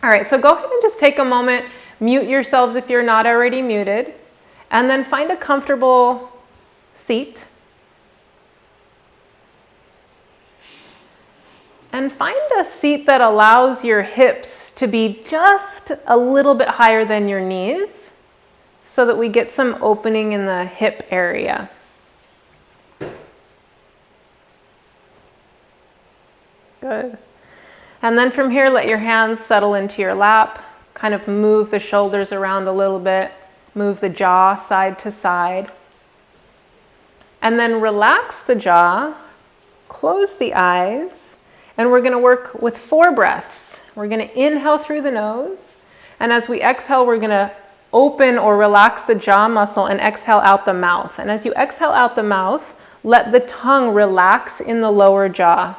All right, so go ahead and just take a moment, mute yourselves if you're not already muted, and then find a comfortable seat. And find a seat that allows your hips to be just a little bit higher than your knees so that we get some opening in the hip area. Good. And then from here, let your hands settle into your lap. Kind of move the shoulders around a little bit. Move the jaw side to side. And then relax the jaw. Close the eyes. And we're going to work with 4 breaths. We're going to inhale through the nose. And as we exhale, we're going to open or relax the jaw muscle and exhale out the mouth. And as you exhale out the mouth, let the tongue relax in the lower jaw.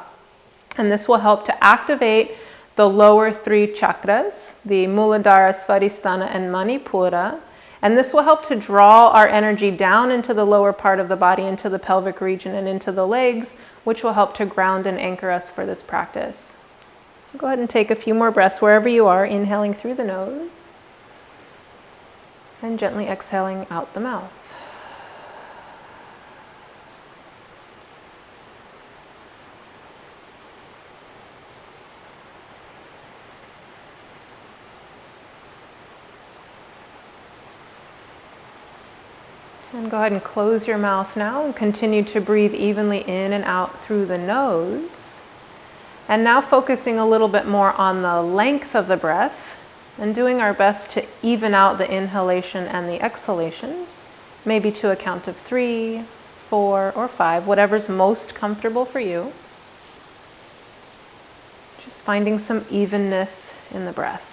And this will help to activate the lower 3 chakras, the Muladhara, Svadhisthana, and Manipura. And this will help to draw our energy down into the lower part of the body, into the pelvic region and into the legs, which will help to ground and anchor us for this practice. So go ahead and take a few more breaths wherever you are, inhaling through the nose and gently exhaling out the mouth. And go ahead and close your mouth now and continue to breathe evenly in and out through the nose. And now focusing a little bit more on the length of the breath and doing our best to even out the inhalation and the exhalation, maybe to a count of 3, 4, or 5, whatever's most comfortable for you. Just finding some evenness in the breath.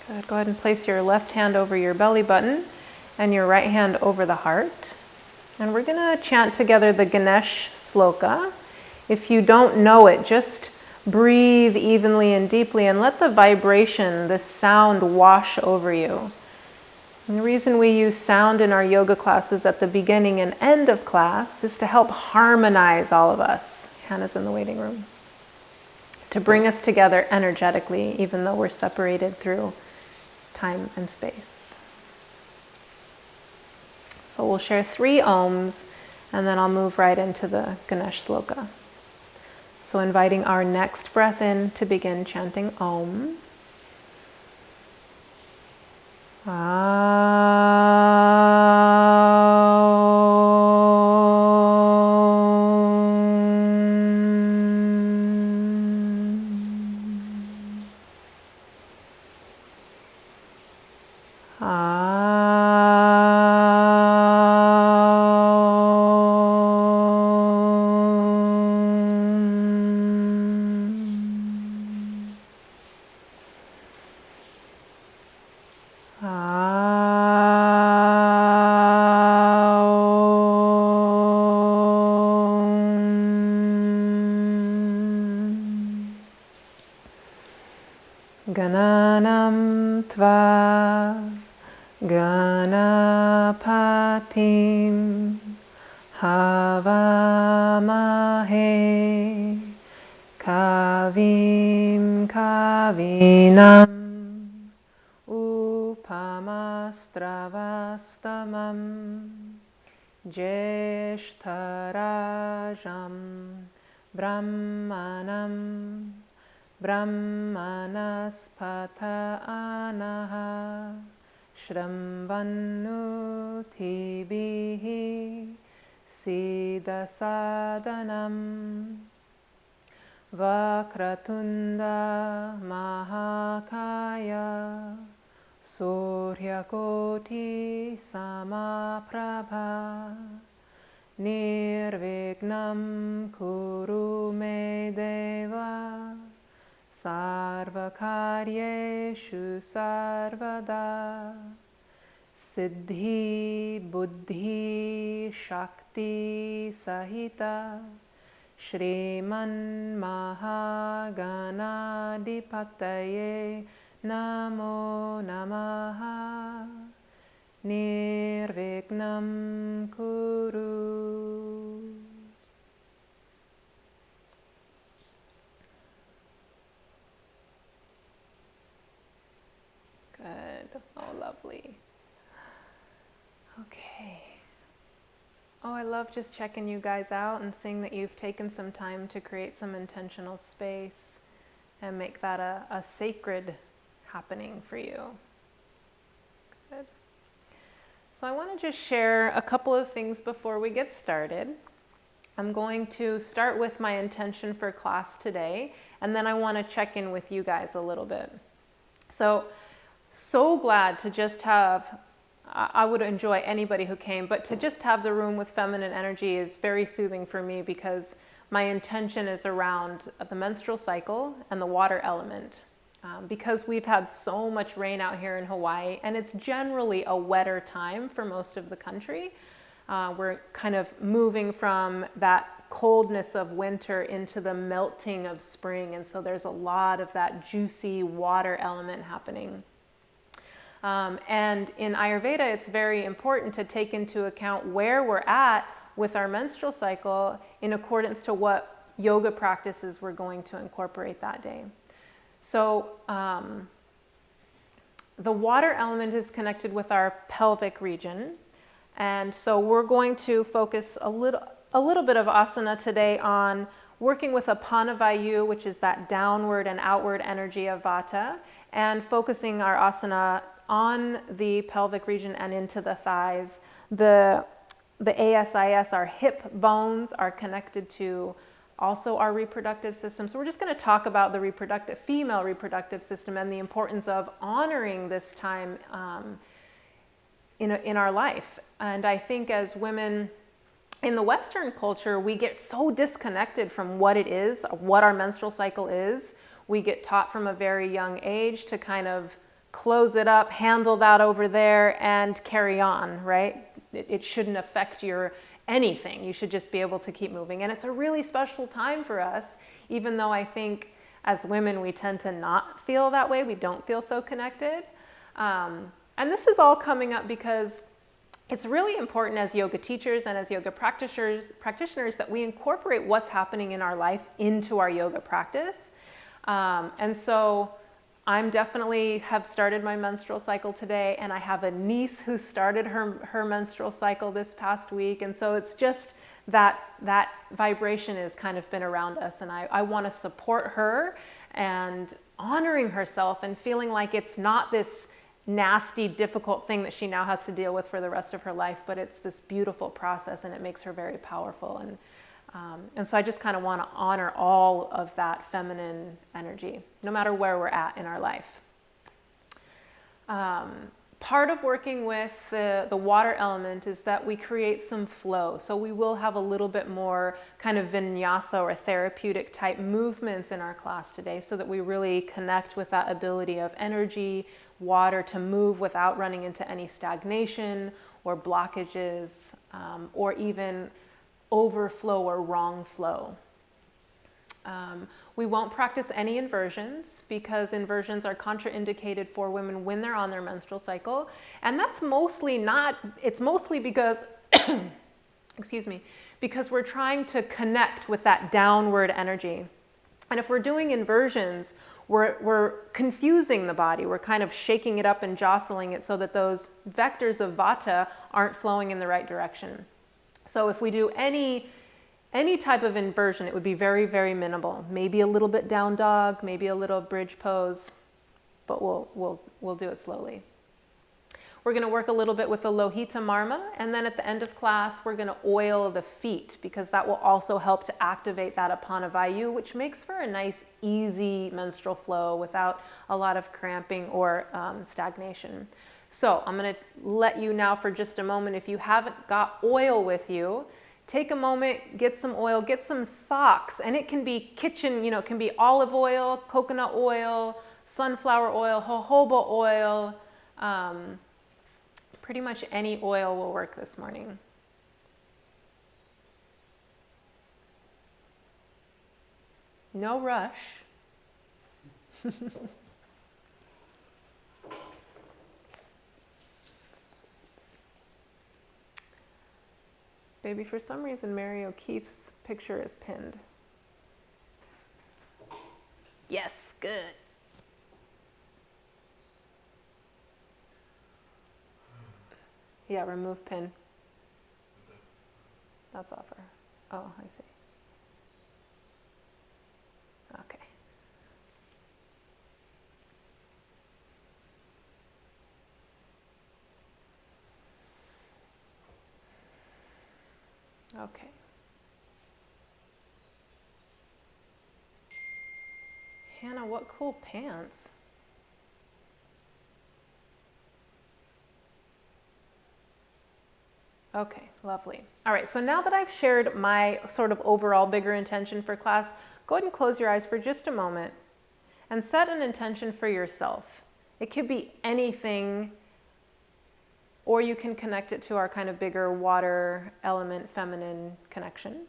Good. Go ahead and place your left hand over your belly button and your right hand over the heart. And we're going to chant together the Ganesh sloka. If you don't know it, just breathe evenly and deeply and let the vibration, the sound wash over you. And the reason we use sound in our yoga classes at the beginning and end of class is to help harmonize all of us. Hannah's in the waiting room. To bring us together energetically, even though we're separated through time and space. So we'll share 3 Oms and then I'll move right into the Ganesh sloka. So inviting our next breath in to begin chanting Om. Gananam tva ganapatim havamahe kavim kavinam upamastravastamam jeshtarajam brahmanam Brahmanaspata anaha shramvannu tibihi siddhasadanam vakratunda mahakaya suryakoti samaprabha nirvignam kuru me deva Sarvakaryeshu sarvada Siddhi buddhi shakti sahita Shriman Mahaganadipataye Namo Namaha Nirvignam Kuru. Good. Oh, lovely. Okay. Oh, I love just checking you guys out and seeing that you've taken some time to create some intentional space and make that a sacred happening for you. Good. So I want to just share a couple of things before we get started. I'm going to start with my intention for class today, and then I want to check in with you guys a little bit. So glad to just have, I would enjoy anybody who came, but to just have the room with feminine energy is very soothing for me because my intention is around the menstrual cycle and the water element. Because we've had so much rain out here in Hawaii, and it's generally a wetter time for most of the country. We're kind of moving from that coldness of winter into the melting of spring, and so there's a lot of that juicy water element happening. And in Ayurveda, it's very important to take into account where we're at with our menstrual cycle in accordance to what yoga practices we're going to incorporate that day. So the water element is connected with our pelvic region. And so we're going to focus a little bit of asana today on working with Apana-vayu, which is that downward and outward energy of Vata, and focusing our asana on the pelvic region and into the thighs. The ASIS, our hip bones, are connected to also our reproductive system. So we're just going to talk about the female reproductive system and the importance of honoring this time in our life. And I think as women in the Western culture, we get so disconnected from what it is, what our menstrual cycle is. We get taught from a very young age to kind of close it up, handle that over there, and carry on, right? It shouldn't affect your anything. You should just be able to keep moving. And it's a really special time for us, even though I think as women we tend to not feel that way. We don't feel so connected. And this is all coming up because it's really important as yoga teachers and as yoga practitioners that we incorporate what's happening in our life into our yoga practice. And so I'm definitely have started my menstrual cycle today, and I have a niece who started her menstrual cycle this past week. And so it's just that vibration has kind of been around us, and I want to support her and honoring herself and feeling like it's not this nasty, difficult thing that she now has to deal with for the rest of her life, but it's this beautiful process, and it makes her very powerful. And so I just kind of want to honor all of that feminine energy, no matter where we're at in our life. Part of working with the water element is that we create some flow. So we will have a little bit more kind of vinyasa or therapeutic type movements in our class today, so that we really connect with that ability of energy, water to move without running into any stagnation or blockages, or even overflow or wrong flow. We won't practice any inversions because inversions are contraindicated for women when they're on their menstrual cycle. And that's mostly because, excuse me, because we're trying to connect with that downward energy. And if we're doing inversions, we're confusing the body. We're kind of shaking it up and jostling it so that those vectors of Vata aren't flowing in the right direction. So if we do any type of inversion, it would be very, very minimal. Maybe a little bit down dog, maybe a little bridge pose, but we'll do it slowly. We're going to work a little bit with the Lohita Marma, and then at the end of class, we're going to oil the feet because that will also help to activate that Apana-vayu, which makes for a nice, easy menstrual flow without a lot of cramping or stagnation. So I'm going to let you now for just a moment, if you haven't got oil with you, take a moment, get some oil, get some socks, and it can be kitchen, it can be olive oil, coconut oil, sunflower oil, jojoba oil, pretty much any oil will work this morning. No rush. Baby, for some reason, Mary O'Keefe's picture is pinned. Yes, good. Yeah, remove pin. That's off her. Oh, I see. Okay. Okay. Hannah, what cool pants. Okay, lovely. All right, so now that I've shared my sort of overall bigger intention for class, go ahead and close your eyes for just a moment and set an intention for yourself. It could be anything, or you can connect it to our kind of bigger water element feminine connection.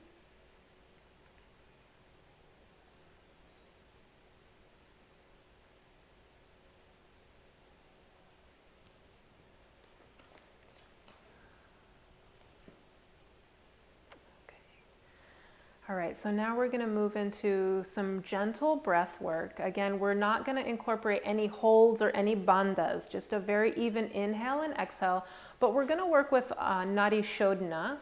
All right, so now we're going to move into some gentle breath work. Again, we're not going to incorporate any holds or any bandhas, just a very even inhale and exhale, but we're going to work with Nadi Shodhana,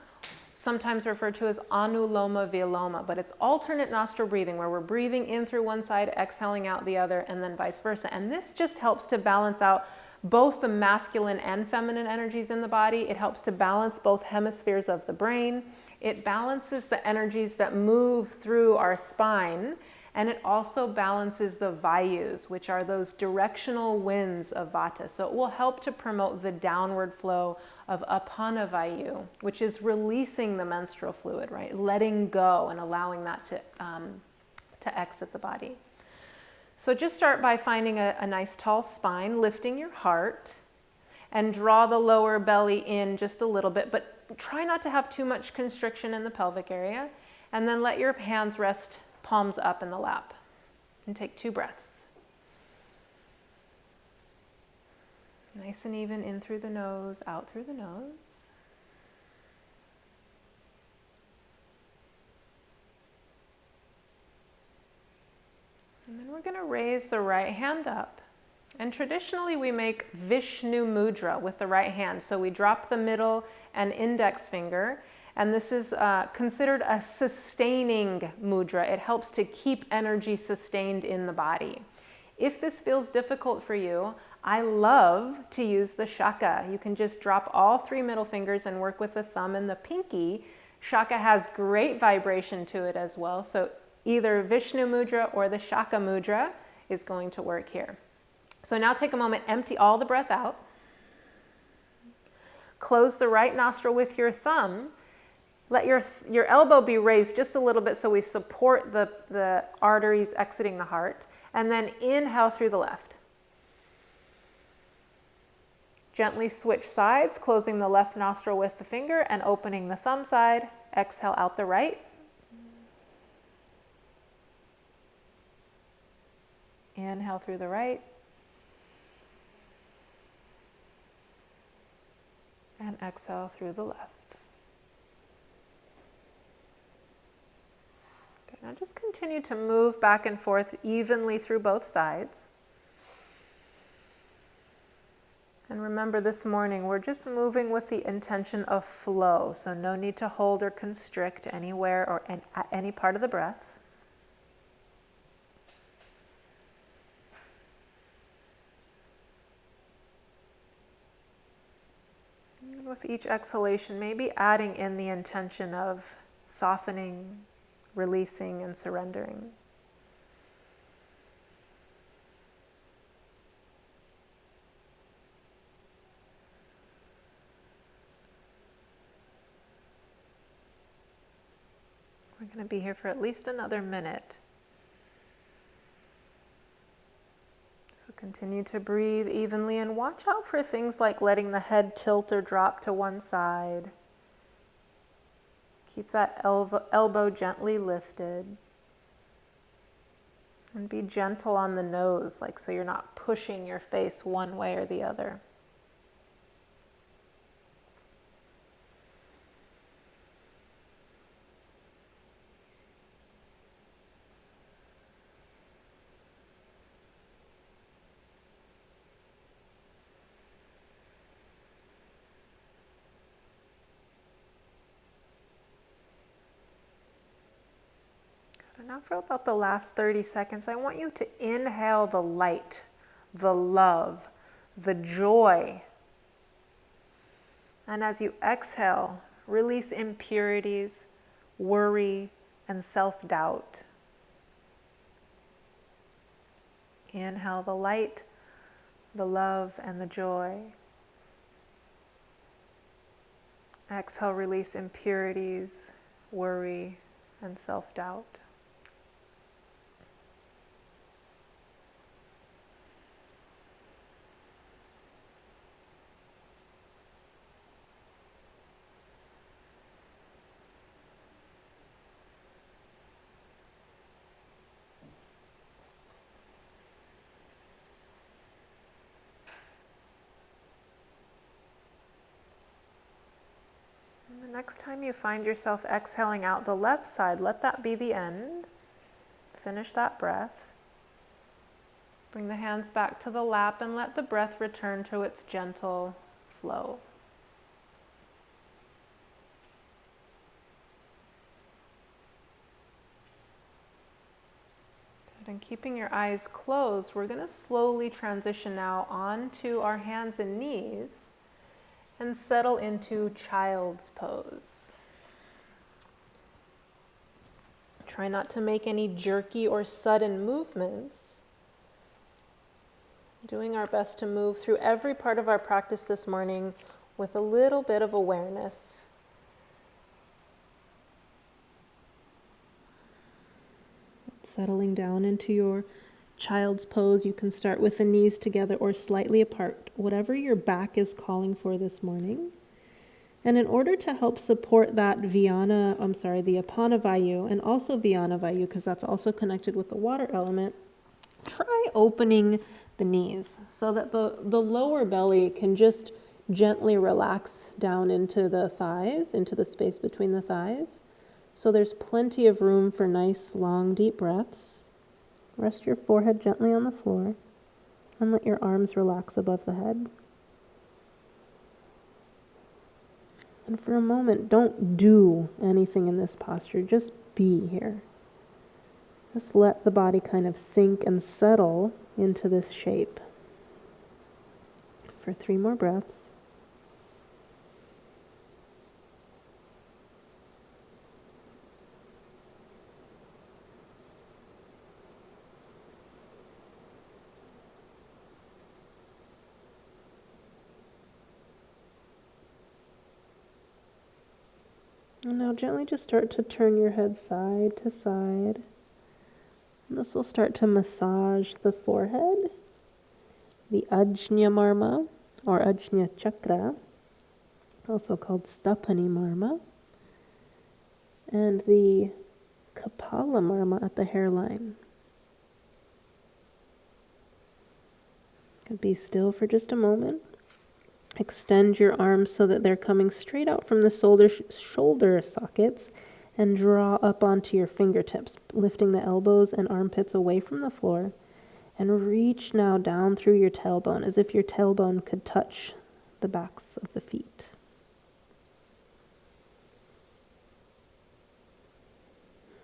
sometimes referred to as Anuloma Viloma, but it's alternate nostril breathing where we're breathing in through one side, exhaling out the other, and then vice versa. And this just helps to balance out both the masculine and feminine energies in the body. It helps to balance both hemispheres of the brain. It balances the energies that move through our spine, and it also balances the vayus, which are those directional winds of vata. So it will help to promote the downward flow of apana vayu, which is releasing the menstrual fluid, right? Letting go and allowing that to exit the body. So just start by finding a nice tall spine, lifting your heart, and draw the lower belly in just a little bit, but try not to have too much constriction in the pelvic area. And then let your hands rest palms up in the lap. And take 2 breaths. Nice and even in through the nose, out through the nose. And then we're going to raise the right hand up. And traditionally we make Vishnu Mudra with the right hand. So we drop the middle and index finger. And this is considered a sustaining mudra. It helps to keep energy sustained in the body. If this feels difficult for you, I love to use the shaka. You can just drop all 3 middle fingers and work with the thumb and the pinky. Shaka has great vibration to it as well. So either Vishnu Mudra or the Shaka Mudra is going to work here. So now take a moment, empty all the breath out. Close the right nostril with your thumb. Let your elbow be raised just a little bit so we support the arteries exiting the heart. And then inhale through the left. Gently switch sides, closing the left nostril with the finger and opening the thumb side. Exhale out the right. Inhale through the right. And exhale through the left. Okay, now just continue to move back and forth evenly through both sides. And remember, this morning we're just moving with the intention of flow, so no need to hold or constrict anywhere or at any part of the breath. And with each exhalation, maybe adding in the intention of softening, releasing, and surrendering. We're going to be here for at least another minute. So continue to breathe evenly and watch out for things like letting the head tilt or drop to one side. Keep that elbow gently lifted. And be gentle on the nose, like so you're not pushing your face one way or the other. Now for about the last 30 seconds, I want you to inhale the light, the love, the joy. And as you exhale, release impurities, worry, and self-doubt. Inhale the light, the love, and the joy. Exhale, release impurities, worry, and self-doubt. And the next time you find yourself exhaling out the left side, let that be the end. Finish that breath. Bring the hands back to the lap and let the breath return to its gentle flow. Good. And keeping your eyes closed, we're going to slowly transition now onto our hands and knees and settle into child's pose. Try not to make any jerky or sudden movements. Doing our best to move through every part of our practice this morning with a little bit of awareness. Settling down into your child's pose. You can start with the knees together or slightly apart, whatever your back is calling for this morning. And in order to help support that the Apana Vayu and also Vyana Vayu, because that's also connected with the water element, try opening the knees so that the lower belly can just gently relax down into the thighs, into the space between the thighs. So there's plenty of room for nice, long, deep breaths. Rest your forehead gently on the floor and let your arms relax above the head. And for a moment, don't do anything in this posture, just be here. Just let the body kind of sink and settle into this shape. For 3 more breaths. And now gently just start to turn your head side to side. And this will start to massage the forehead, the Ajna Marma or Ajna Chakra, also called Stapani Marma, and the Kapala Marma at the hairline. Could be still for just a moment. Extend your arms so that they're coming straight out from the shoulder sockets and draw up onto your fingertips, lifting the elbows and armpits away from the floor. And reach now down through your tailbone as if your tailbone could touch the backs of the feet.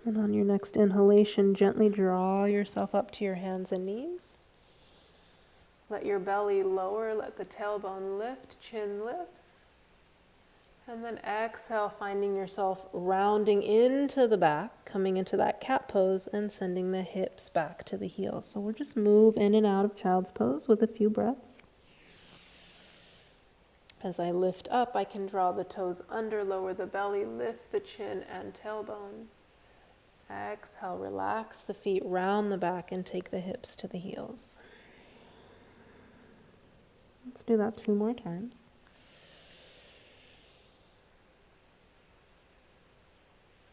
And on your next inhalation, gently draw yourself up to your hands and knees. Let your belly lower, let the tailbone lift, chin lifts. And then exhale, finding yourself rounding into the back, coming into that cat pose and sending the hips back to the heels. So we'll just move in and out of child's pose with a few breaths. As I lift up, I can draw the toes under, lower the belly, lift the chin and tailbone. Exhale, relax the feet, round the back, and take the hips to the heels. Let's do that 2 more times.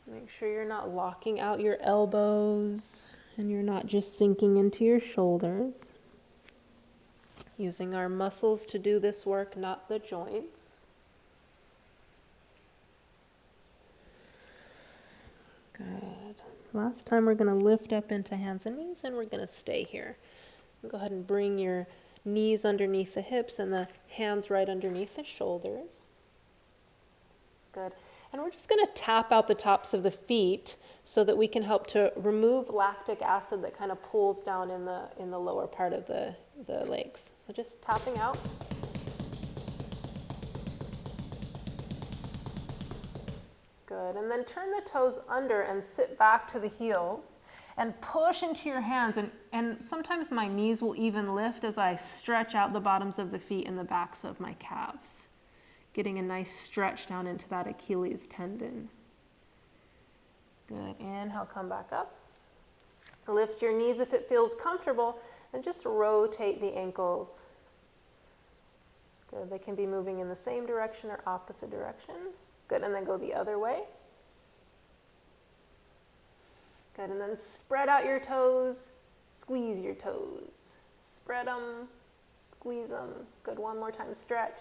Make sure you're not locking out your elbows And you're not just sinking into your shoulders. Using our muscles to do this work, not the joints. Good. Last time we're going to lift up into hands and knees, and we're going to stay here. Go ahead and bring your knees underneath the hips and the hands right underneath the shoulders. Good. And we're just going to tap out the tops of the feet so that we can help to remove lactic acid that kind of pulls down in the lower part of the legs. So just tapping out. Good. And then turn the toes under and sit back to the heels and push into your hands. And sometimes my knees will even lift as I stretch out the bottoms of the feet and the backs of my calves, getting a nice stretch down into that Achilles tendon. Good. Inhale, come back up. Lift your knees if it feels comfortable, and just rotate the ankles. Good. They can be moving in the same direction or opposite direction. Good. And then go the other way. Good. And then spread out your toes. Squeeze your toes. Spread them. Squeeze them. Good. One more time. Stretch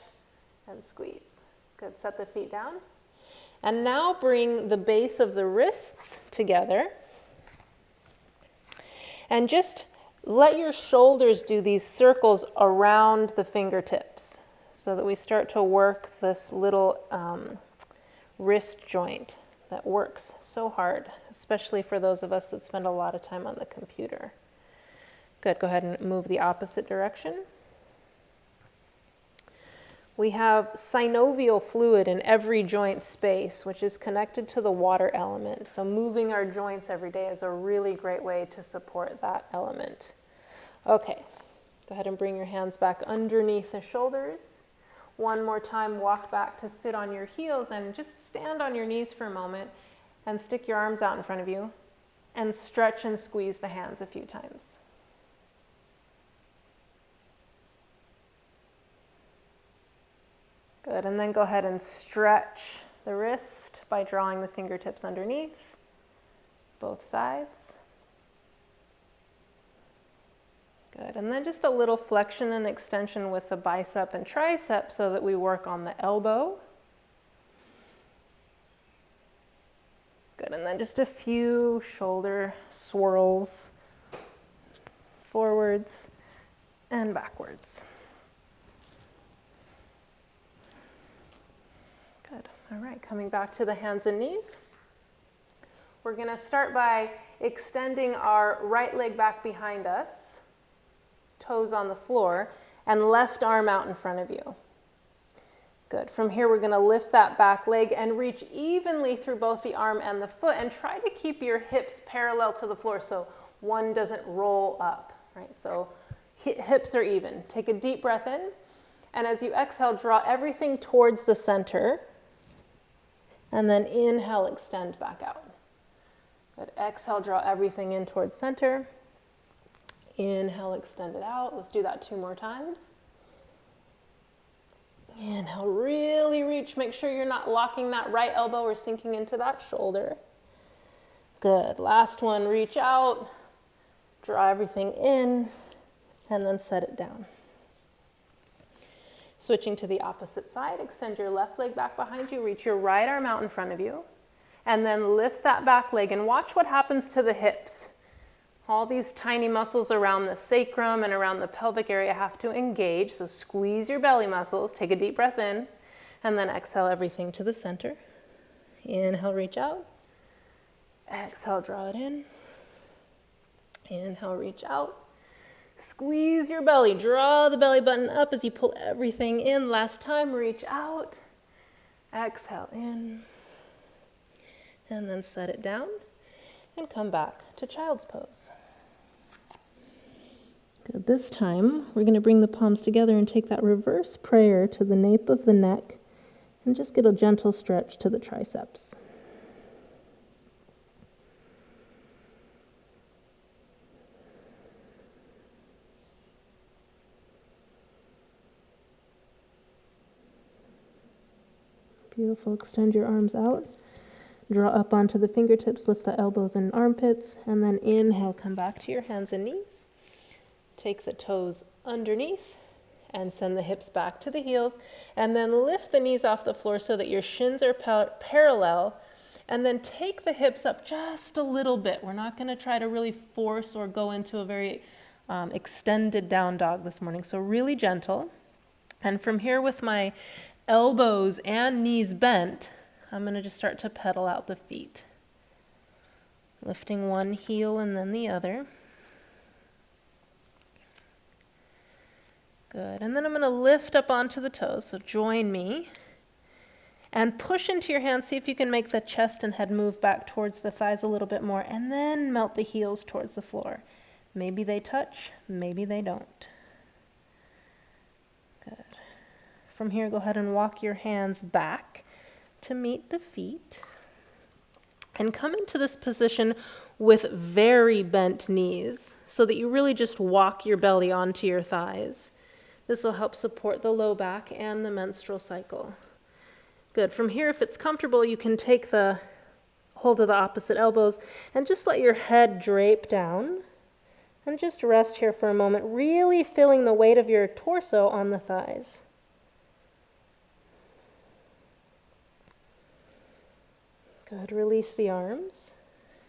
and squeeze. Good. Set the feet down. And now bring the base of the wrists together. And just let your shoulders do these circles around the fingertips so that we start to work this little wrist joint that works so hard, especially for those of us that spend a lot of time on the computer. Good. Go ahead and move the opposite direction. We have synovial fluid in every joint space, which is connected to the water element. So moving our joints every day is a really great way to support that element. Okay, go ahead and bring your hands back underneath the shoulders. One more time, walk back to sit on your heels and just stand on your knees for a moment and stick your arms out in front of you and stretch and squeeze the hands a few times. Good, and then go ahead and stretch the wrist by drawing the fingertips underneath, both sides. Good, and then just a little flexion and extension with the bicep and tricep so that we work on the elbow. Good, and then just a few shoulder swirls, forwards and backwards. Good. All right, coming back to the hands and knees. We're going to start by extending our right leg back behind us, toes on the floor, and left arm out in front of you. Good. From here, we're going to lift that back leg and reach evenly through both the arm and the foot, and try to keep your hips parallel to the floor so one doesn't roll up, right? So hips are even. Take a deep breath in, and as you exhale, draw everything towards the center. And then inhale, extend back out. Good. Exhale, draw everything in towards center. Inhale, extend it out. Let's do that 2 more times. Inhale, really reach. Make sure you're not locking that right elbow or sinking into that shoulder. Good. Last one, reach out. Draw everything in. And then set it down. Switching to the opposite side, extend your left leg back behind you, reach your right arm out in front of you, and then lift that back leg and watch what happens to the hips. All these tiny muscles around the sacrum and around the pelvic area have to engage, so squeeze your belly muscles, take a deep breath in, and then exhale everything to the center. Inhale, reach out. Exhale, draw it in. Inhale, reach out. Squeeze your belly, draw the belly button up as you pull everything in. Last time, reach out, exhale in, and then set it down and come back to child's pose. Good. This time, we're going to bring the palms together and take that reverse prayer to the nape of the neck and just get a gentle stretch to the triceps. Beautiful. Extend your arms out. Draw up onto the fingertips, lift the elbows and armpits, and then inhale, come back to your hands and knees. Take the toes underneath and send the hips back to the heels, and then lift the knees off the floor so that your shins are parallel, and then take the hips up just a little bit. We're not going to try to really force or go into a very extended down dog this morning, so really gentle. And from here, with my elbows and knees bent, I'm going to just start to pedal out the feet. Lifting one heel and then the other. Good. And then I'm going to lift up onto the toes, so join me. And push into your hands. See if you can make the chest and head move back towards the thighs a little bit more. And then melt the heels towards the floor. Maybe they touch, maybe they don't. Good. From here, go ahead and walk your hands back to meet the feet. And come into this position with very bent knees so that you really just walk your belly onto your thighs. This will help support the low back and the menstrual cycle. Good. From here, if it's comfortable, you can take the hold of the opposite elbows and just let your head drape down. And just rest here for a moment, really feeling the weight of your torso on the thighs. Good. Release the arms.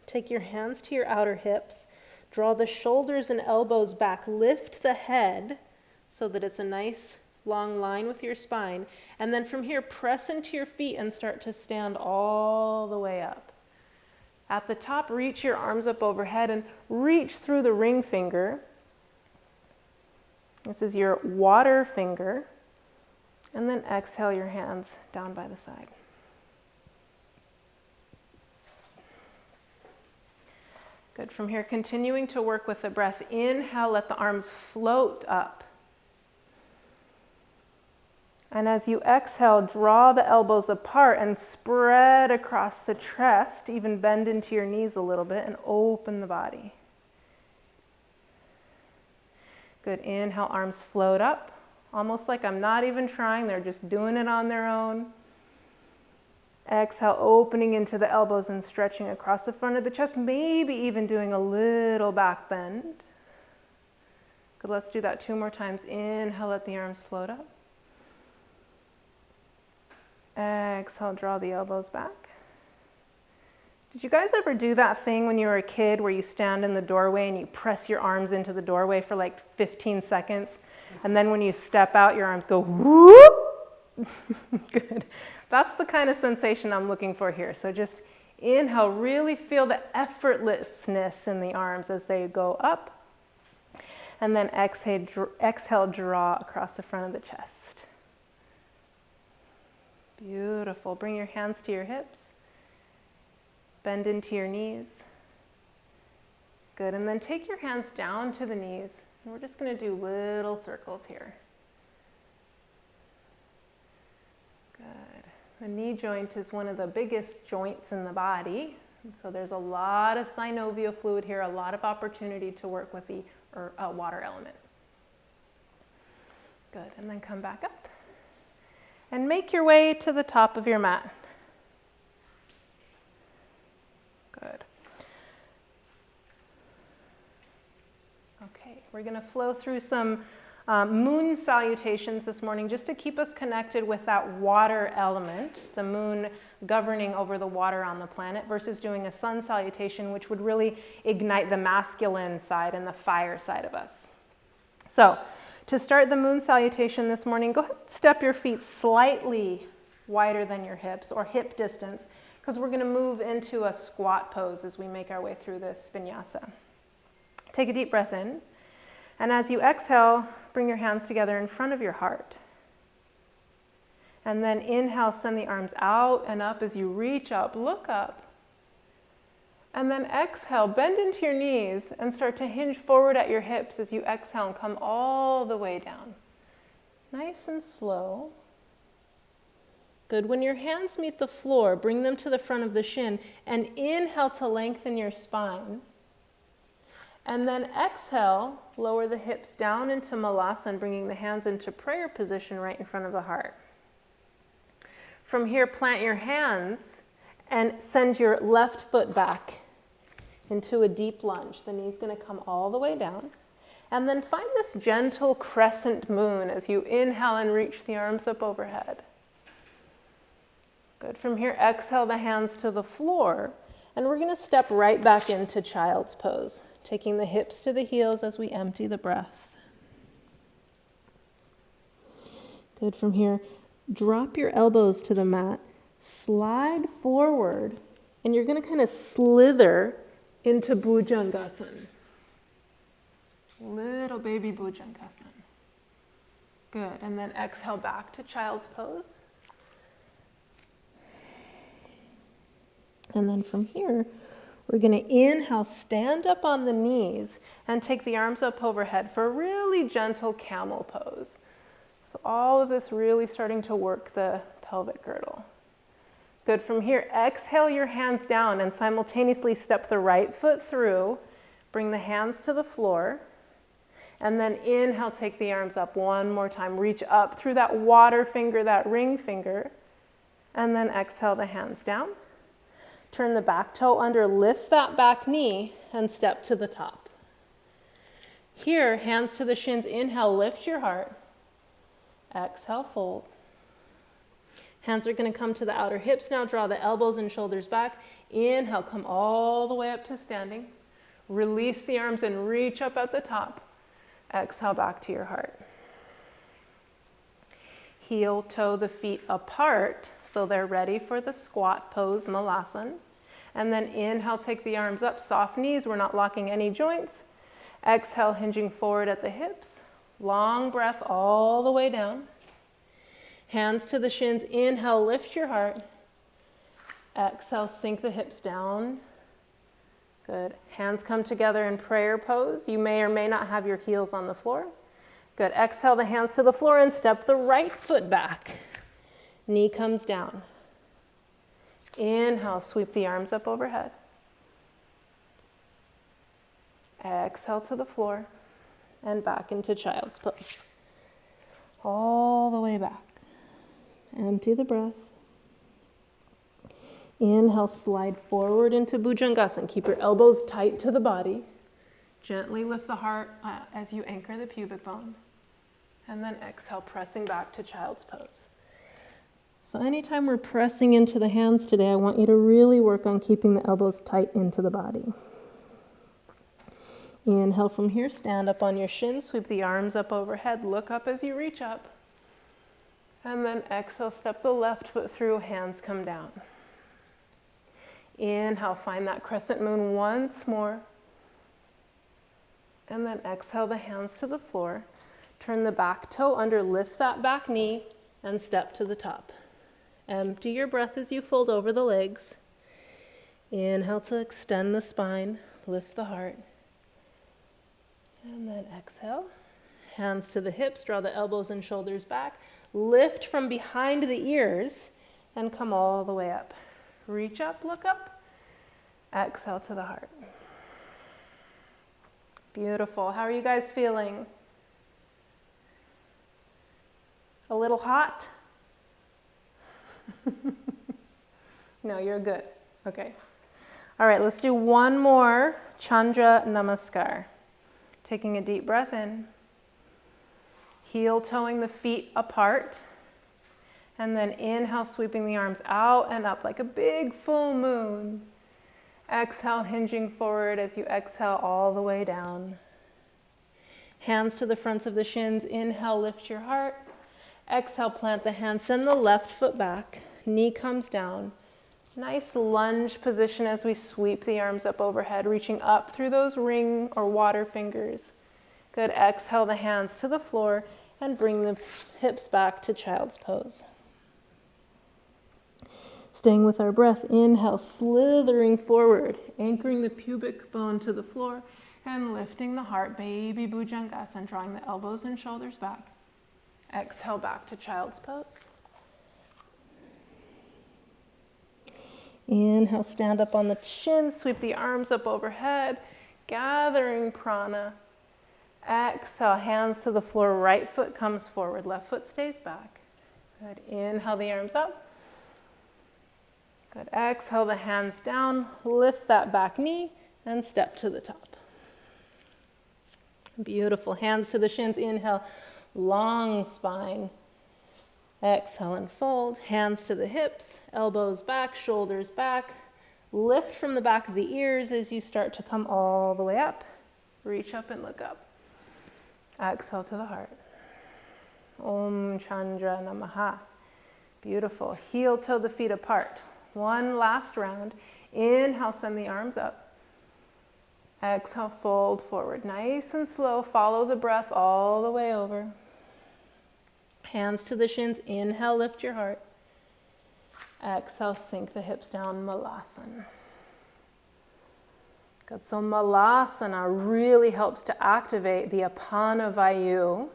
Take your hands to your outer hips. Draw the shoulders and elbows back. Lift the head so that it's a nice long line with your spine. And then from here, press into your feet and start to stand all the way up. At the top, reach your arms up overhead and reach through the ring finger. This is your water finger. And then exhale your hands down by the side. Good. From here, continuing to work with the breath. Inhale, let the arms float up. And as you exhale, draw the elbows apart and spread across the chest, even bend into your knees a little bit and open the body. Good. Inhale, arms float up, almost like I'm not even trying, they're just doing it on their own. Exhale, opening into the elbows and stretching across the front of the chest, maybe even doing a little back bend. Good, let's do that 2 more times. Inhale, let the arms float up. Exhale, draw the elbows back. Did you guys ever do that thing when you were a kid where you stand in the doorway and you press your arms into the doorway for like 15 seconds? And then when you step out, your arms go whoop? Good. That's the kind of sensation I'm looking for here. So just inhale, really feel the effortlessness in the arms as they go up. And then exhale, draw across the front of the chest. Beautiful. Bring your hands to your hips. Bend into your knees. Good. And then take your hands down to the knees. And we're just going to do little circles here. Good. The knee joint is one of the biggest joints in the body. And so there's a lot of synovial fluid here, a lot of opportunity to work with the water element. Good. And then come back up. And make your way to the top of your mat. Good. Okay, we're going to flow through some moon salutations this morning just to keep us connected with that water element, the moon governing over the water on the planet, versus doing a sun salutation, which would really ignite the masculine side and the fire side of us. So, to start the moon salutation this morning, go ahead and step your feet slightly wider than your hips, or hip distance, because we're going to move into a squat pose as we make our way through this vinyasa. Take a deep breath in, and as you exhale, bring your hands together in front of your heart. And then inhale, send the arms out and up as you reach up, look up. And then exhale, bend into your knees and start to hinge forward at your hips as you exhale and come all the way down. Nice and slow. Good. When your hands meet the floor, bring them to the front of the shin and inhale to lengthen your spine. And then exhale, lower the hips down into malasana, bringing the hands into prayer position right in front of the heart. From here, plant your hands And send your left foot back into a deep lunge. The knee's going to come all the way down. And then find this gentle crescent moon as you inhale and reach the arms up overhead. Good. From here, exhale the hands to the floor. And we're going to step right back into child's pose, taking the hips to the heels as we empty the breath. Good. From here, drop your elbows to the mat, slide forward, and you're going to kind of slither into Bhujangasana. Little baby Bhujangasana. Good. And then exhale back to child's pose. And then from here, we're going to inhale, stand up on the knees, and take the arms up overhead for a really gentle camel pose. So all of this really starting to work the pelvic girdle. Good. From here, exhale your hands down and simultaneously step the right foot through. Bring the hands to the floor. And then inhale, take the arms up one more time. Reach up through that water finger, that ring finger. And then exhale the hands down. Turn the back toe under, lift that back knee, and step to the top. Here, hands to the shins. Inhale, lift your heart. Exhale, fold. Hands are going to come to the outer hips now. Draw the elbows and shoulders back. Inhale, come all the way up to standing. Release the arms and reach up at the top. Exhale, back to your heart. Heel, toe the feet apart so they're ready for the squat pose, Malasana. And then inhale, take the arms up, soft knees. We're not locking any joints. Exhale, hinging forward at the hips. Long breath all the way down. Hands to the shins. Inhale, lift your heart. Exhale, sink the hips down. Good. Hands come together in prayer pose. You may or may not have your heels on the floor. Good. Exhale the hands to the floor and step the right foot back. Knee comes down. Inhale, sweep the arms up overhead. Exhale to the floor and back into child's pose. All the way back. Empty the breath. Inhale, slide forward into Bhujangasana. Keep your elbows tight to the body. Gently lift the heart as you anchor the pubic bone. And then exhale, pressing back to child's pose. So anytime we're pressing into the hands today, I want you to really work on keeping the elbows tight into the body. Inhale from here, stand up on your shins, sweep the arms up overhead, look up as you reach up. And then exhale, step the left foot through, hands come down. Inhale, find that crescent moon once more. And then exhale the hands to the floor. Turn the back toe under, lift that back knee, and step to the top. Empty your breath as you fold over the legs. Inhale to extend the spine, lift the heart. And then exhale. Hands to the hips, draw the elbows and shoulders back. Lift from behind the ears and come all the way up. Reach up, look up. Exhale to the heart. Beautiful. How are you guys feeling? A little hot? No, you're good. Okay. All right, let's do one more Chandra Namaskar. Taking a deep breath in. Heel toeing the feet apart. And then inhale, sweeping the arms out and up like a big full moon. Exhale, hinging forward as you exhale all the way down. Hands to the fronts of the shins. Inhale, lift your heart. Exhale, plant the hands. Send the left foot back. Knee comes down. Nice lunge position as we sweep the arms up overhead, reaching up through those ring or water fingers. Good. Exhale the hands to the floor and bring the hips back to child's pose. Staying with our breath, inhale, slithering forward, anchoring the pubic bone to the floor and lifting the heart, baby Bhujangasana, drawing the elbows and shoulders back. Exhale back to child's pose. Inhale, stand up on the chin, sweep the arms up overhead, gathering prana. Exhale, hands to the floor, right foot comes forward, left foot stays back. Good. Inhale the arms up. Good. Exhale the hands down, lift that back knee, and step to the top. Beautiful. Hands to the shins. Inhale, long spine. Exhale and fold. Hands to the hips, elbows back, shoulders back. Lift from the back of the ears as you start to come all the way up. Reach up and look up. Exhale to the heart. Om Chandra Namaha. Beautiful. Heel toe the feet apart. One last round. Inhale, send the arms up. Exhale, fold forward. Nice and slow. Follow the breath all the way over. Hands to the shins. Inhale, lift your heart. Exhale, sink the hips down. Malasana. Good. So Malasana really helps to activate the Apana Vayu.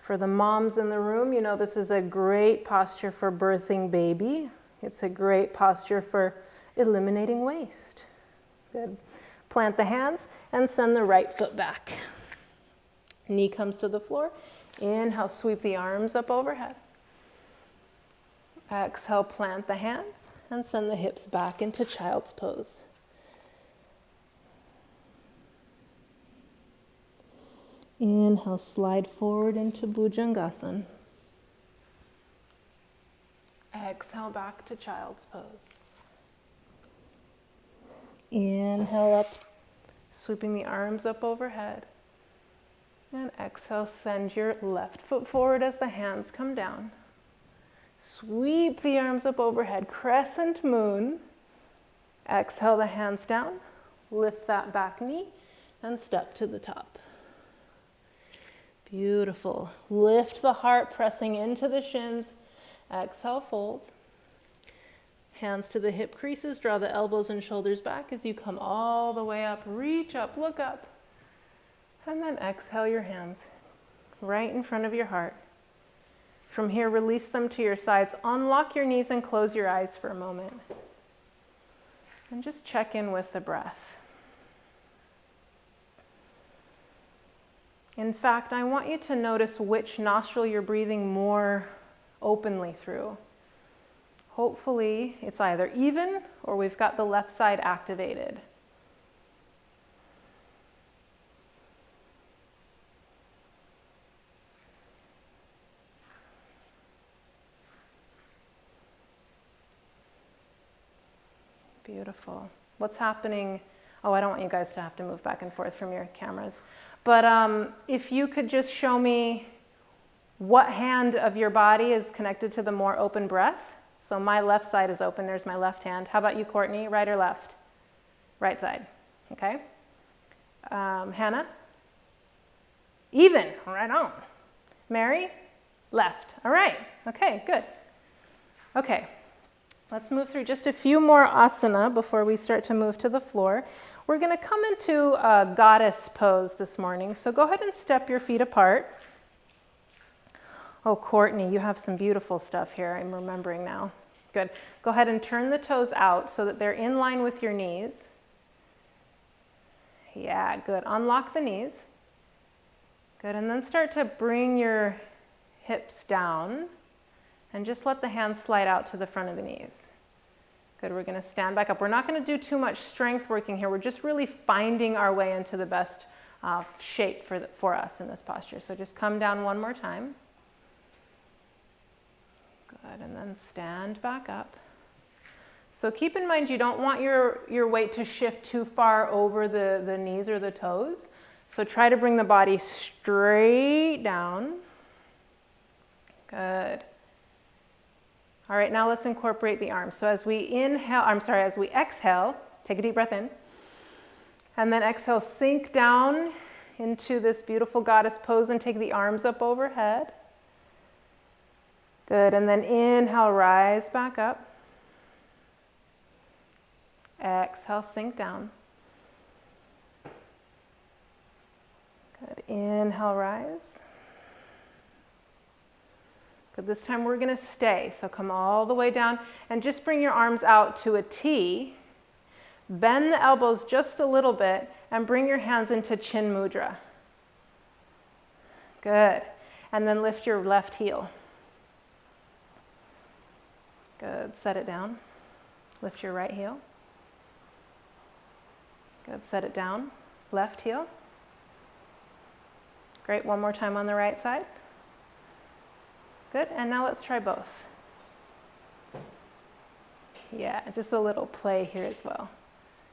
For the moms in the room, you know this is a great posture for birthing baby. It's a great posture for eliminating waste. Good. Plant the hands and send the right foot back. Knee comes to the floor. Inhale, sweep the arms up overhead. Exhale, plant the hands and send the hips back into child's pose. Inhale, slide forward into Bhujangasana. Exhale, back to child's pose. Inhale up, sweeping the arms up overhead. And exhale, send your left foot forward as the hands come down. Sweep the arms up overhead, crescent moon. Exhale the hands down, lift that back knee, and step to the top. Beautiful. Lift the heart, pressing into the shins. Exhale, fold. Hands to the hip creases, draw the elbows and shoulders back as you come all the way up. Reach up, look up. And then exhale your hands right in front of your heart. From here, release them to your sides. Unlock your knees and close your eyes for a moment. And just check in with the breath. In fact, I want you to notice which nostril you're breathing more openly through. Hopefully, it's either even or we've got the left side activated. Beautiful. What's happening? Oh, I don't want you guys to have to move back and forth from your cameras. But if you could just show me what hand of your body is connected to the more open breath. So my left side is open. There's my left hand. How about you, Courtney? Right or left? Right side. Okay. Hannah? Even. Right on. Mary? Left. All right. Okay, good. Okay. Let's move through just a few more asana before we start to move to the floor. We're going to come into a goddess pose this morning. So go ahead and step your feet apart. Oh, Courtney, you have some beautiful stuff here. I'm remembering now. Good. Go ahead and turn the toes out so that they're in line with your knees. Yeah, good. Unlock the knees. Good. And then start to bring your hips down and just let the hands slide out to the front of the knees. Good. We're going to stand back up. We're not going to do too much strength working here. We're just really finding our way into the best shape for us in this posture. So just come down one more time. Good, and then stand back up. So keep in mind you don't want your weight to shift too far over the knees or the toes. So try to bring the body straight down. Good. All right, now let's incorporate the arms. So as we exhale, take a deep breath in. And then exhale, sink down into this beautiful goddess pose and take the arms up overhead. Good, and then inhale, rise back up. Exhale, sink down. Good, inhale, rise. Good, this time we're gonna stay. So come all the way down and just bring your arms out to a T. Bend the elbows just a little bit and bring your hands into Chin Mudra. Good, and then lift your left heel. Good, set it down. Lift your right heel. Good, set it down. Left heel. Great, one more time on the right side. Good, and now let's try both. Yeah, just a little play here as well.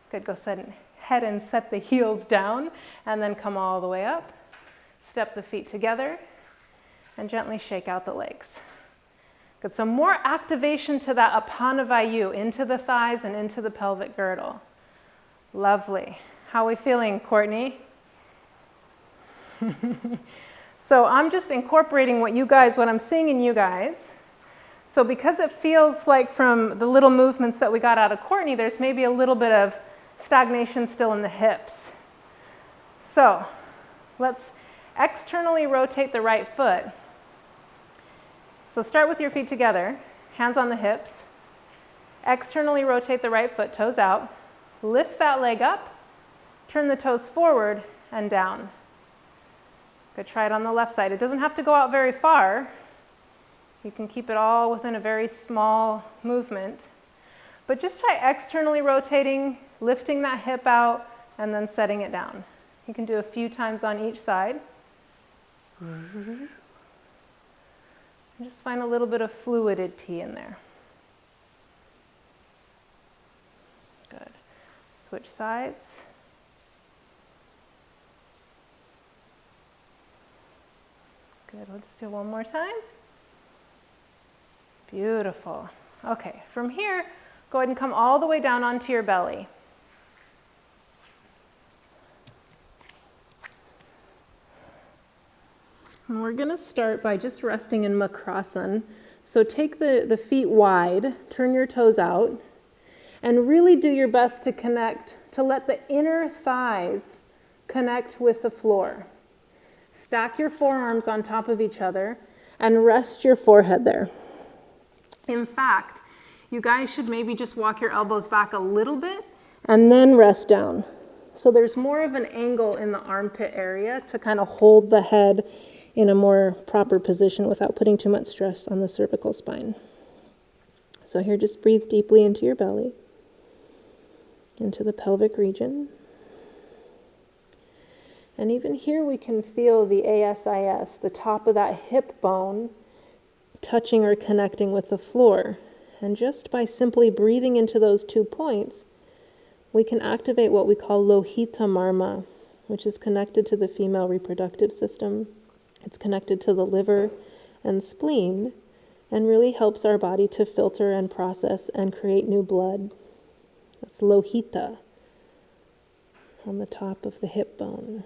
Good, go ahead and set the heels down and then come all the way up. Step the feet together and gently shake out the legs. Good, so more activation to that Apana Vayu, into the thighs and into the pelvic girdle. Lovely. How are we feeling, Courtney? So I'm just incorporating what I'm seeing in you guys. So because it feels like from the little movements that we got out of Courtney, there's maybe a little bit of stagnation still in the hips. So let's externally rotate the right foot. So start with your feet together, hands on the hips. Externally rotate the right foot, toes out. Lift that leg up, turn the toes forward and down. Good, try it on the left side. It doesn't have to go out very far. You can keep it all within a very small movement. But just try externally rotating, lifting that hip out, and then setting it down. You can do a few times on each side. And just find a little bit of fluidity in there. Good. Switch sides. Good, let's do one more time. Beautiful. Okay, from here, go ahead and come all the way down onto your belly. And we're going to start by just resting in Makrasana. So take the feet wide, turn your toes out, and really do your best to connect, to let the inner thighs connect with the floor. Stack your forearms on top of each other and rest your forehead there. In fact, you guys should maybe just walk your elbows back a little bit and then rest down. So there's more of an angle in the armpit area to kind of hold the head in a more proper position without putting too much stress on the cervical spine. So here, just breathe deeply into your belly, into the pelvic region. And even here we can feel the ASIS, the top of that hip bone, touching or connecting with the floor. And just by simply breathing into those 2 points, we can activate what we call Lohita Marma, which is connected to the female reproductive system. It's connected to the liver and spleen and really helps our body to filter and process and create new blood. That's Lohita on the top of the hip bone.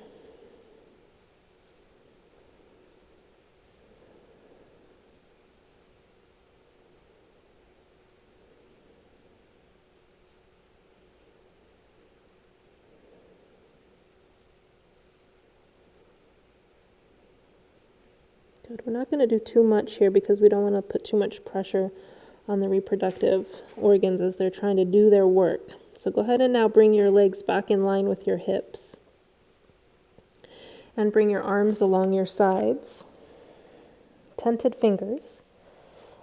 Good. We're not going to do too much here because we don't want to put too much pressure on the reproductive organs as they're trying to do their work. So go ahead and now bring your legs back in line with your hips. And bring your arms along your sides. Tented fingers.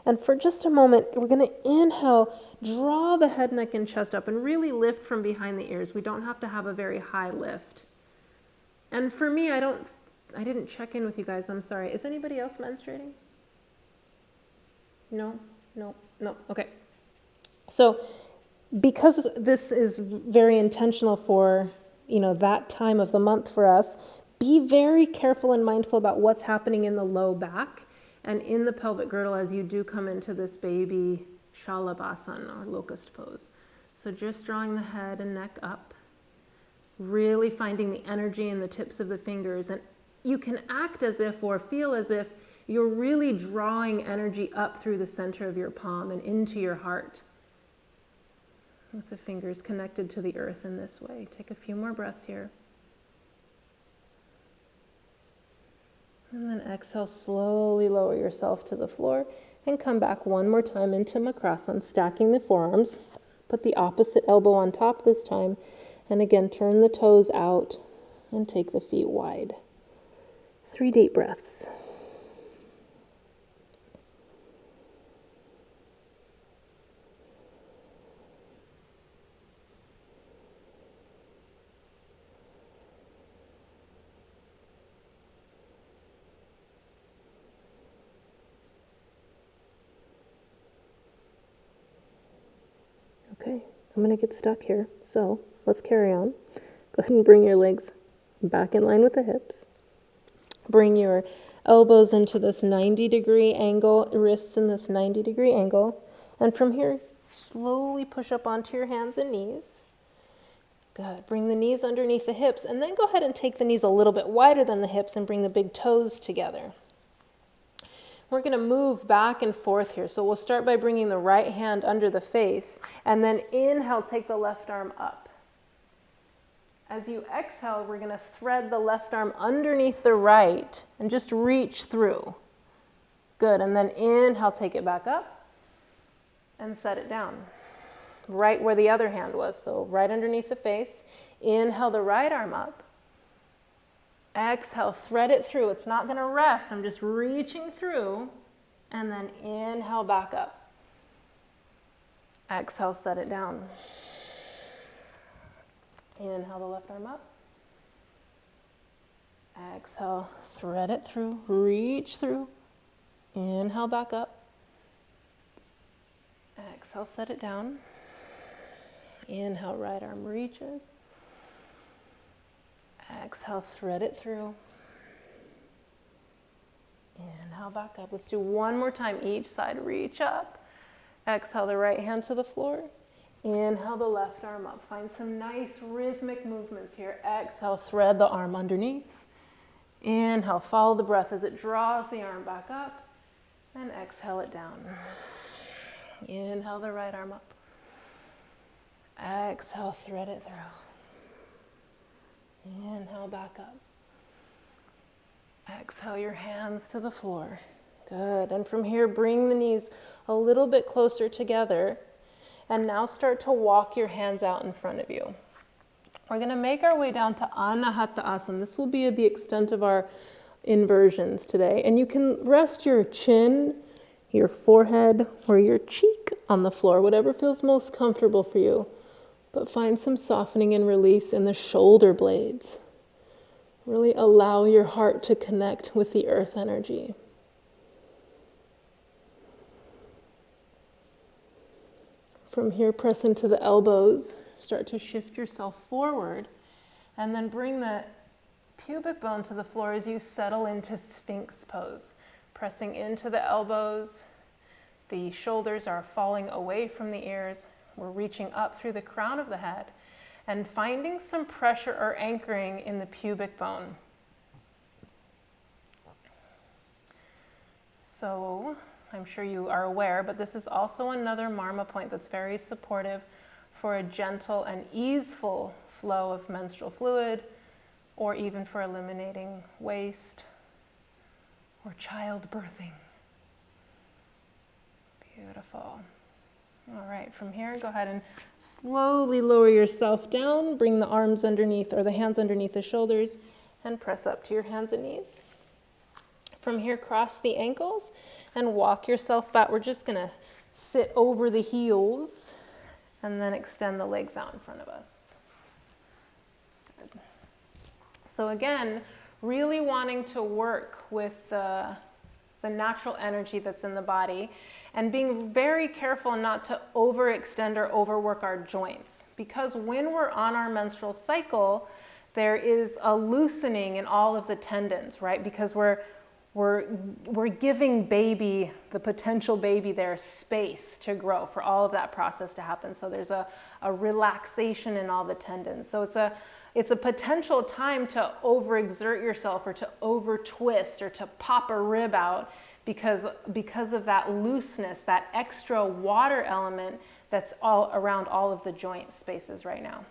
And for just a moment, we're going to inhale, draw the head, neck, and chest up, and really lift from behind the ears. We don't have to have a very high lift. And for me, I didn't check in with you guys, I'm sorry. Is anybody else menstruating? No? Okay. So because this is very intentional for, that time of the month for us, be very careful and mindful about what's happening in the low back and in the pelvic girdle as you do come into this baby Shalabhasana or locust pose. So just drawing the head and neck up, really finding the energy in the tips of the fingers, and you can act as if or feel as if you're really drawing energy up through the center of your palm and into your heart with the fingers connected to the earth in this way. Take a few more breaths here. And then exhale, slowly lower yourself to the floor and come back one more time into Makrasana, stacking the forearms. Put the opposite elbow on top this time. And again, turn the toes out and take the feet wide. 3 deep breaths. I'm going to get stuck here, so let's carry on. Go ahead and bring your legs back in line with the hips. Bring your elbows into this 90-degree angle, wrists in this 90-degree angle. And from here, slowly push up onto your hands and knees. Good. Bring the knees underneath the hips, and then go ahead and take the knees a little bit wider than the hips and bring the big toes together. We're going to move back and forth here. So we'll start by bringing the right hand under the face, and then inhale, take the left arm up. As you exhale, we're going to thread the left arm underneath the right and just reach through. Good. And then inhale, take it back up and set it down. Right where the other hand was, so right underneath the face. Inhale the right arm up. Exhale, thread it through. It's not going to rest. I'm just reaching through. And then inhale back up. Exhale, set it down. Inhale the left arm up. Exhale, thread it through. Reach through. Inhale back up. Exhale, set it down. Inhale, right arm reaches. Exhale, thread it through. Inhale, back up. Let's do one more time. Each side, reach up. Exhale, the right hand to the floor. Inhale, the left arm up. Find some nice rhythmic movements here. Exhale, thread the arm underneath. Inhale, follow the breath as it draws the arm back up. And exhale it down. Inhale, the right arm up. Exhale, thread it through. Inhale, back up. Exhale your hands to the floor. Good. And from here, bring the knees a little bit closer together. And now start to walk your hands out in front of you. We're going to make our way down to Anahata Asana. This will be the extent of our inversions today. And you can rest your chin, your forehead, or your cheek on the floor, whatever feels most comfortable for you. But find some softening and release in the shoulder blades. Really allow your heart to connect with the earth energy. From here, press into the elbows. Start to shift yourself forward. And then bring the pubic bone to the floor as you settle into Sphinx pose. Pressing into the elbows. The shoulders are falling away from the ears. We're reaching up through the crown of the head and finding some pressure or anchoring in the pubic bone. So I'm sure you are aware, but this is also another marma point that's very supportive for a gentle and easeful flow of menstrual fluid, or even for eliminating waste or childbirthing. Beautiful. All right, from here, go ahead and slowly lower yourself down. Bring the arms underneath, or the hands underneath the shoulders, and press up to your hands and knees. From here, cross the ankles and walk yourself back. We're just going to sit over the heels and then extend the legs out in front of us. Good. So again, really wanting to work with the natural energy that's in the body, and being very careful not to overextend or overwork our joints. Because when we're on our menstrual cycle, there is a loosening in all of the tendons, right? Because we're giving baby, the potential baby there, space to grow for all of that process to happen. So there's a relaxation in all the tendons. So it's a potential time to overexert yourself, or to over twist, or to pop a rib out, because of that looseness, that extra water element that's all around all of the joint spaces right now.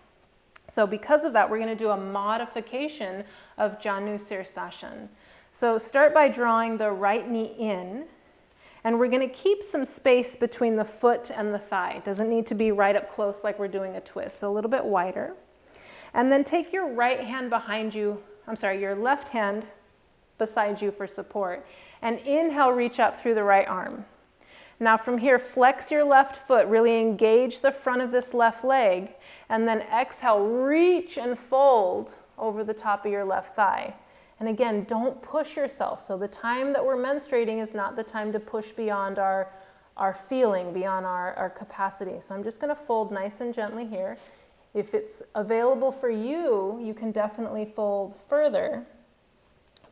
So because of that, we're going to do a modification of Janu Sirsasana. So start by drawing the right knee in, and we're going to keep some space between the foot and the thigh. It doesn't need to be right up close like we're doing a twist, so a little bit wider. And then take your right hand behind you, your left hand beside you for support. And inhale, reach up through the right arm. Now from here, flex your left foot, really engage the front of this left leg, and then exhale, reach and fold over the top of your left thigh. And again, don't push yourself. So the time that we're menstruating is not the time to push beyond our our feeling, beyond our capacity. So I'm just going to fold nice and gently here. If it's available for you, you can definitely fold further.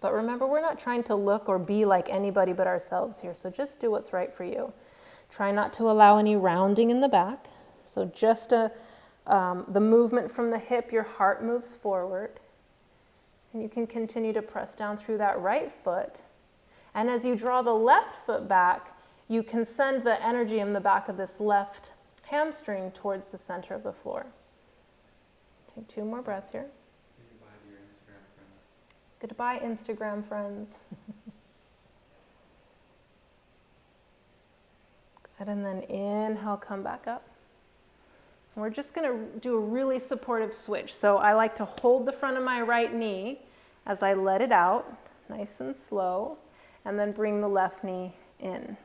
But remember, we're not trying to look or be like anybody but ourselves here. So just do what's right for you. Try not to allow any rounding in the back. So just the movement from the hip, your heart moves forward. And you can continue to press down through that right foot. And as you draw the left foot back, you can send the energy in the back of this left hamstring towards the center of the floor. Take 2 more breaths here. Say goodbye to your Instagram friends. Goodbye, Instagram friends. Good, and then inhale, come back up. We're just going to do a really supportive switch. So I like to hold the front of my right knee as I let it out, nice and slow, and then bring the left knee in.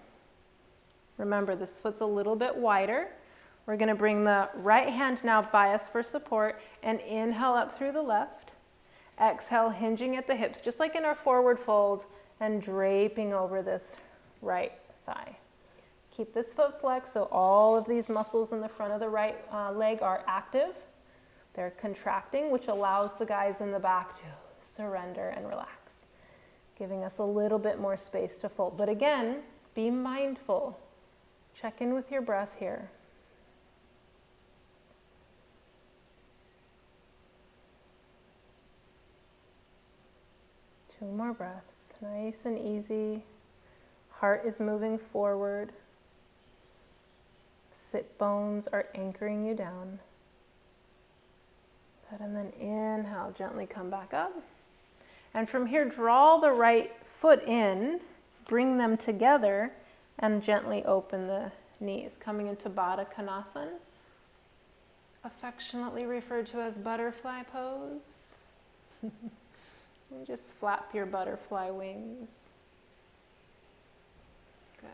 Remember, this foot's a little bit wider. We're going to bring the right hand now by us for support and inhale up through the left. Exhale, hinging at the hips, just like in our forward fold, and draping over this right thigh. Keep this foot flexed so all of these muscles in the front of the right leg are active. They're contracting, which allows the guys in the back to surrender and relax, giving us a little bit more space to fold. But again, be mindful. Check in with your breath here. Two more breaths, nice and easy. Heart is moving forward. Sit bones are anchoring you down. Good, and then inhale, gently come back up. And from here, draw the right foot in, bring them together, and gently open the knees, coming into Baddha Konasana, affectionately referred to as butterfly pose. And just flap your butterfly wings. Good.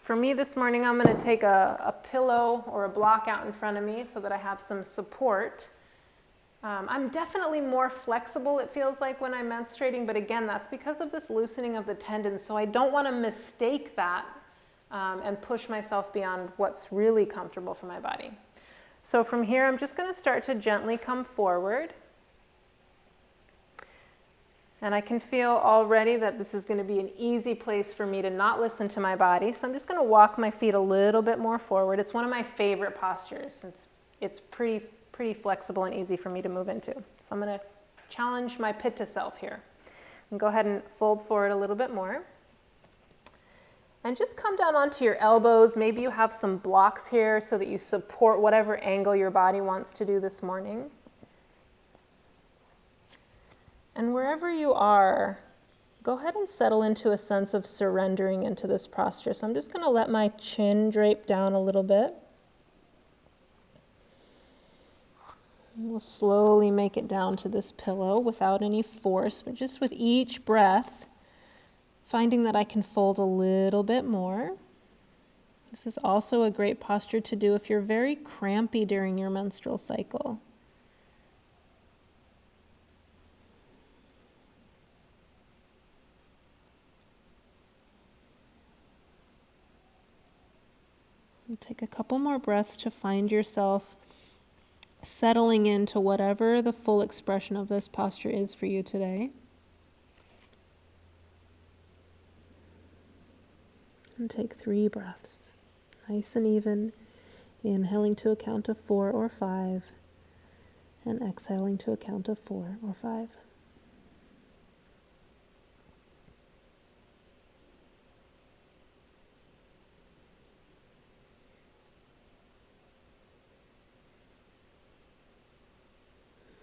For me this morning, I'm going to take a pillow or a block out in front of me so that I have some support. I'm definitely more flexible, it feels like, when I'm menstruating, but again, that's because of this loosening of the tendons, so I don't want to mistake that and push myself beyond what's really comfortable for my body. So from here, I'm just going to start to gently come forward. And I can feel already that this is going to be an easy place for me to not listen to my body. So I'm just going to walk my feet a little bit more forward. It's one of my favorite postures since it's pretty flexible and easy for me to move into. So I'm going to challenge my pitta self here. And go ahead and fold forward a little bit more. And just come down onto your elbows. Maybe you have some blocks here so that you support whatever angle your body wants to do this morning. And wherever you are, go ahead and settle into a sense of surrendering into this posture. So I'm just going to let my chin drape down a little bit. And we'll slowly make it down to this pillow without any force, but just with each breath, finding that I can fold a little bit more. This is also a great posture to do if you're very crampy during your menstrual cycle. Take a couple more breaths to find yourself settling into whatever the full expression of this posture is for you today. And take 3 breaths, nice and even, inhaling to a count of 4 or 5, and exhaling to a count of 4 or 5.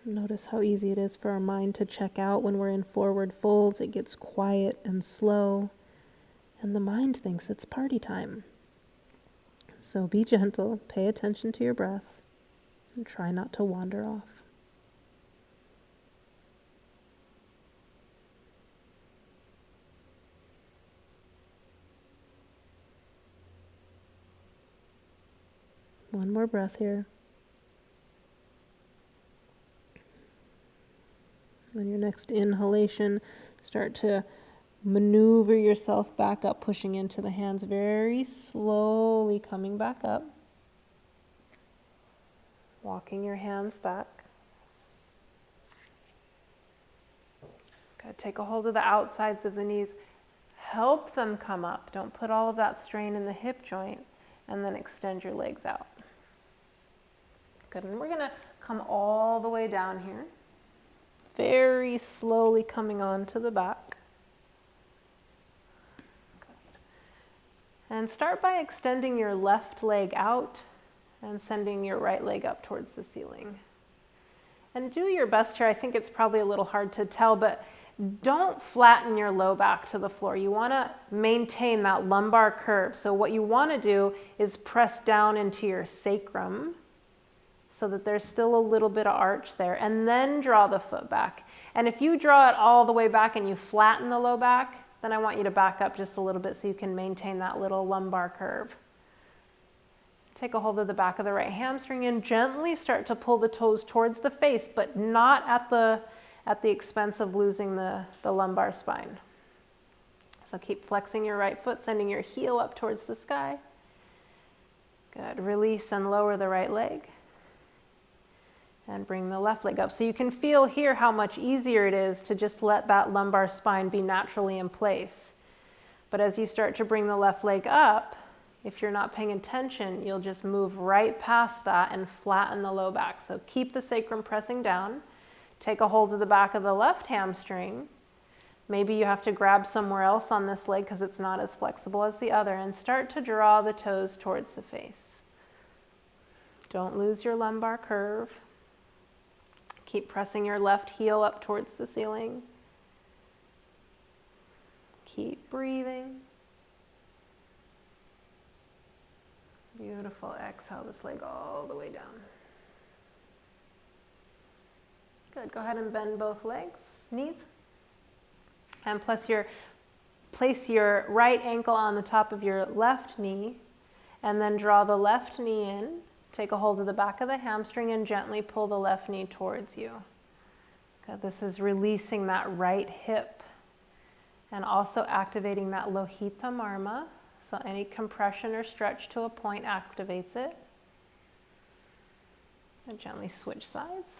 Notice how easy it is for our mind to check out when we're in forward folds. It gets quiet and slow, and the mind thinks it's party time. So be gentle, pay attention to your breath, and try not to wander off. One more breath here. On your next inhalation, start to maneuver yourself back up, pushing into the hands, very slowly coming back up. Walking your hands back. Good. Take a hold of the outsides of the knees. Help them come up. Don't put all of that strain in the hip joint, and then extend your legs out. Good. And we're going to come all the way down here. Very slowly coming on to the back. Good. And start by extending your left leg out and sending your right leg up towards the ceiling. And do your best here. I think it's probably a little hard to tell, but don't flatten your low back to the floor. You want to maintain that lumbar curve. So what you want to do is press down into your sacrum so that there's still a little bit of arch there, and then draw the foot back. And if you draw it all the way back and you flatten the low back, then I want you to back up just a little bit so you can maintain that little lumbar curve. Take a hold of the back of the right hamstring and gently start to pull the toes towards the face, but not at the expense of losing the lumbar spine. So keep flexing your right foot, sending your heel up towards the sky. Good. Release and lower the right leg. And bring the left leg up. So you can feel here how much easier it is to just let that lumbar spine be naturally in place. But as you start to bring the left leg up, if you're not paying attention, you'll just move right past that and flatten the low back. So keep the sacrum pressing down. Take a hold of the back of the left hamstring. Maybe you have to grab somewhere else on this leg because it's not as flexible as the other, and start to draw the toes towards the face. Don't lose your lumbar curve. Keep pressing your left heel up towards the ceiling. Keep breathing. Beautiful. Exhale this leg all the way down. Good. Go ahead and bend both legs, knees. And place your right ankle on the top of your left knee, and then draw the left knee in. Take a hold of the back of the hamstring and gently pull the left knee towards you. Okay, this is releasing that right hip and also activating that lohita marma. So any compression or stretch to a point activates it. And gently switch sides.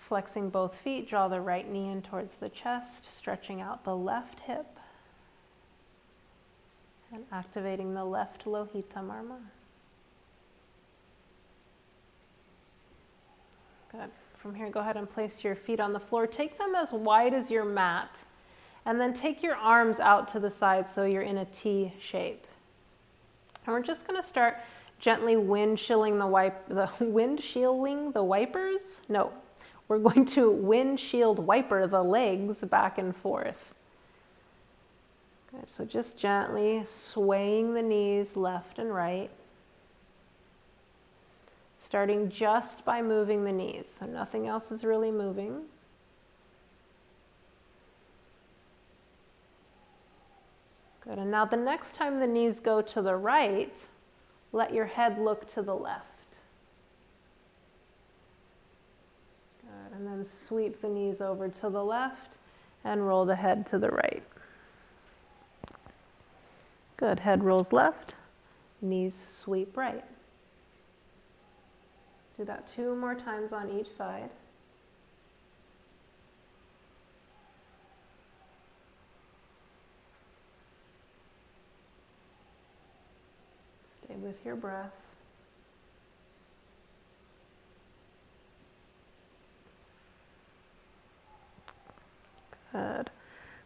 Flexing both feet, draw the right knee in towards the chest, stretching out the left hip. And activating the left lohita marma. Good. From here, go ahead and place your feet on the floor. Take them as wide as your mat. And then take your arms out to the side so you're in a T shape. And we're just going to start gently windshielding the wipers? No. We're going to windshield wiper the legs back and forth. Good. So just gently swaying the knees left and right. Starting just by moving the knees. So nothing else is really moving. Good. And now the next time the knees go to the right, let your head look to the left. Good. And then sweep the knees over to the left and roll the head to the right. Good. Head rolls left, knees sweep right. Do that 2 more times on each side. Stay with your breath. Good.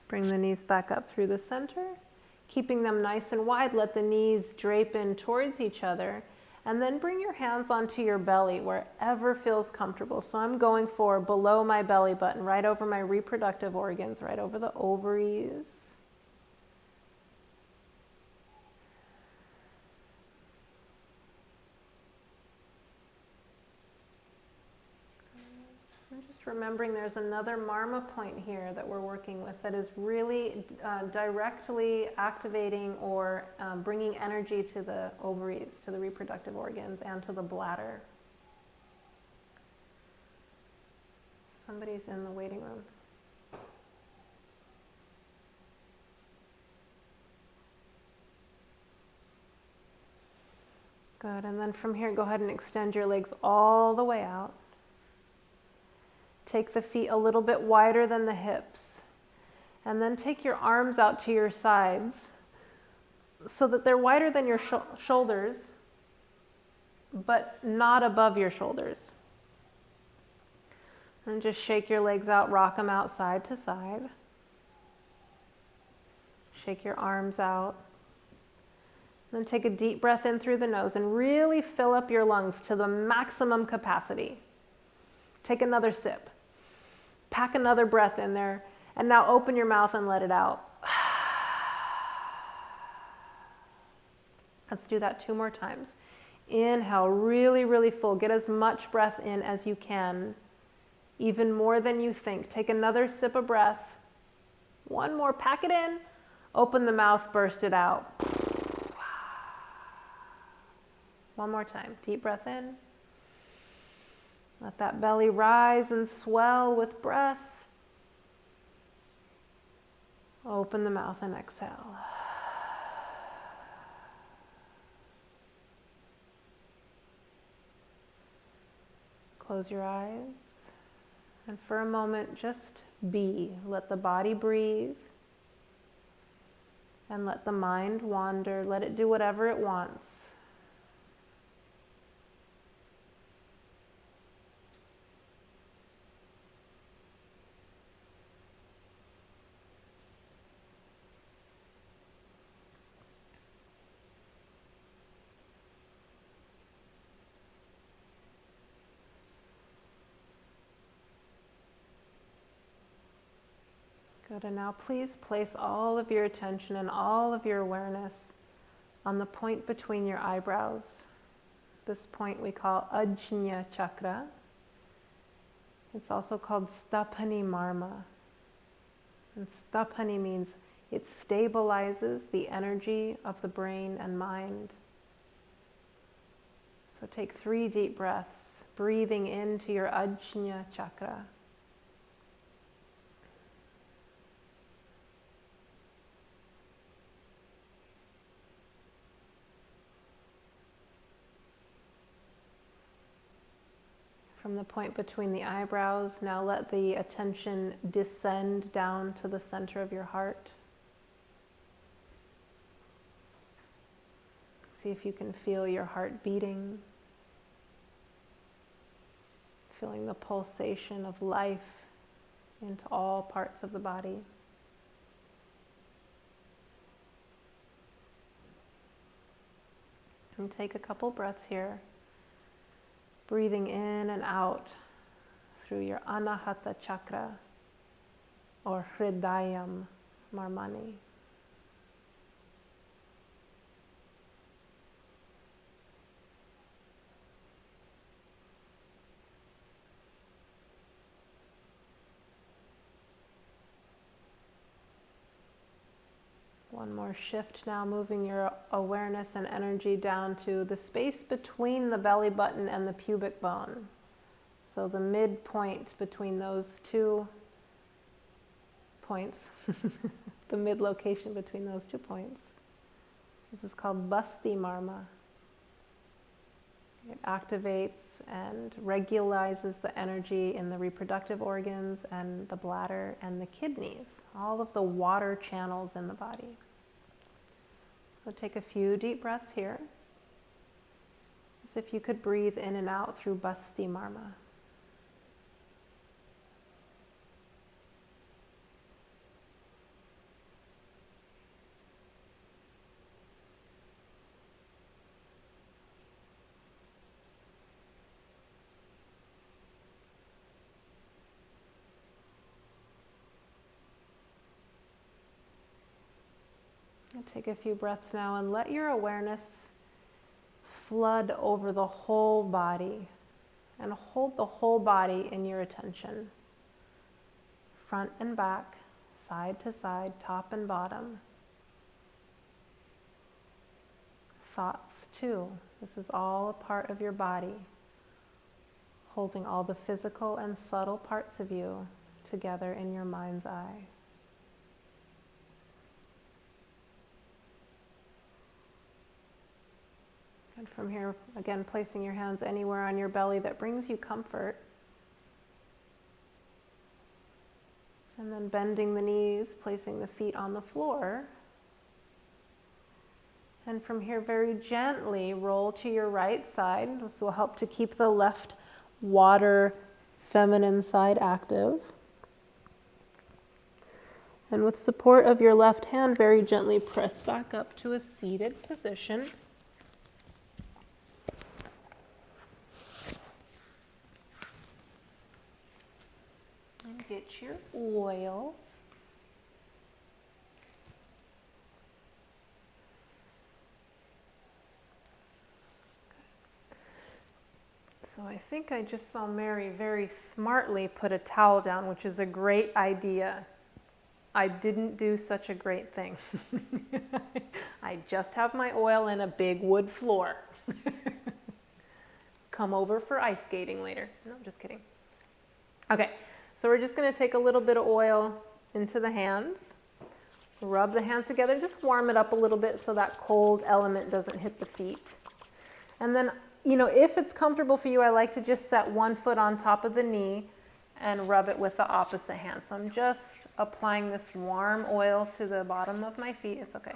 Bring the knees back up through the center. Keeping them nice and wide, let the knees drape in towards each other. And then bring your hands onto your belly wherever feels comfortable. So I'm going for below my belly button, right over my reproductive organs, right over the ovaries. I'm just remembering there's another marma point here that we're working with that is really directly activating or bringing energy to the ovaries, to the reproductive organs, and to the bladder. Somebody's in the waiting room. Good, and then from here, go ahead and extend your legs all the way out. Take the feet a little bit wider than the hips. And then take your arms out to your sides so that they're wider than your shoulders, but not above your shoulders. And just shake your legs out, rock them out side to side. Shake your arms out. Then take a deep breath in through the nose and really fill up your lungs to the maximum capacity. Take another sip. Pack another breath in there. And now open your mouth and let it out. Let's do that 2 more times. Inhale, really, really full. Get as much breath in as you can. Even more than you think. Take another sip of breath. 1 more, pack it in. Open the mouth, burst it out. 1 more time. Deep breath in. Let that belly rise and swell with breath. Open the mouth and exhale. Close your eyes. And for a moment, just be. Let the body breathe. And let the mind wander. Let it do whatever it wants. Good, and now please place all of your attention and all of your awareness on the point between your eyebrows. This point we call Ajna chakra. It's also called Stapani marma. And Stapani means it stabilizes the energy of the brain and mind. So take 3 deep breaths, breathing into your Ajna chakra. From the point between the eyebrows, now let the attention descend down to the center of your heart. See if you can feel your heart beating, feeling the pulsation of life into all parts of the body. And take a couple breaths here. Breathing in and out through your Anahata chakra or Hridayam Marmani. One more shift now, moving your awareness and energy down to the space between the belly button and the pubic bone. So the midpoint between those 2 points, the mid location between those 2 points. This is called Basti Marma. It activates and regularizes the energy in the reproductive organs and the bladder and the kidneys, all of the water channels in the body. So take a few deep breaths here, as if you could breathe in and out through Basti Marma. Take a few breaths now and let your awareness flood over the whole body and hold the whole body in your attention. Front and back, side to side, top and bottom. Thoughts too. This is all a part of your body, holding all the physical and subtle parts of you together in your mind's eye. And from here, again, placing your hands anywhere on your belly that brings you comfort. And then bending the knees, placing the feet on the floor. And from here, very gently roll to your right side. This will help to keep the left water feminine side active. And with support of your left hand, very gently press back up to a seated position. And get your oil. So I think I just saw Mary very smartly put a towel down, which is a great idea. I didn't do such a great thing. I just have my oil and a big wood floor. Come over for ice skating later. No, I'm just kidding. Okay, so we're just going to take a little bit of oil into the hands. Rub the hands together, just warm it up a little bit so that cold element doesn't hit the feet. And then, if it's comfortable for you, I like to just set one foot on top of the knee and rub it with the opposite hand. So I'm just applying this warm oil to the bottom of my feet. It's okay.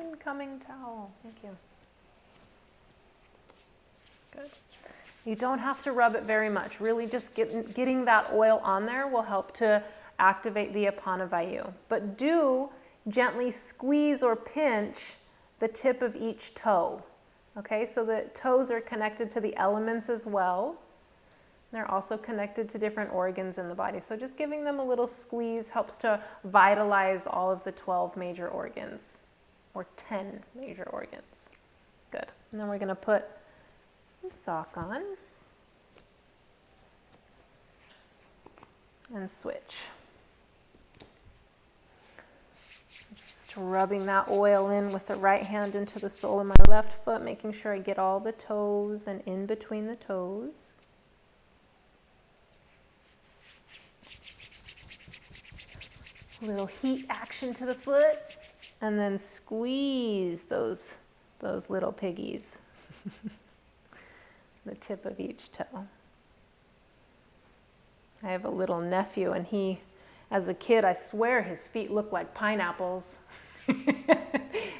Incoming towel. Thank you. Good. You don't have to rub it very much. Really just getting that oil on there will help to activate the Apana Vayu. But do gently squeeze or pinch the tip of each toe. Okay, so the toes are connected to the elements as well. They're also connected to different organs in the body. So just giving them a little squeeze helps to vitalize all of the 12 major organs, or 10 major organs. Good. And then we're going to put the sock on and switch. Just rubbing that oil in with the right hand into the sole of my left foot, making sure I get all the toes and in between the toes. A little heat action to the foot, and then squeeze those little piggies. The tip of each toe. I have a little nephew, and he, as a kid, I swear his feet looked like pineapples.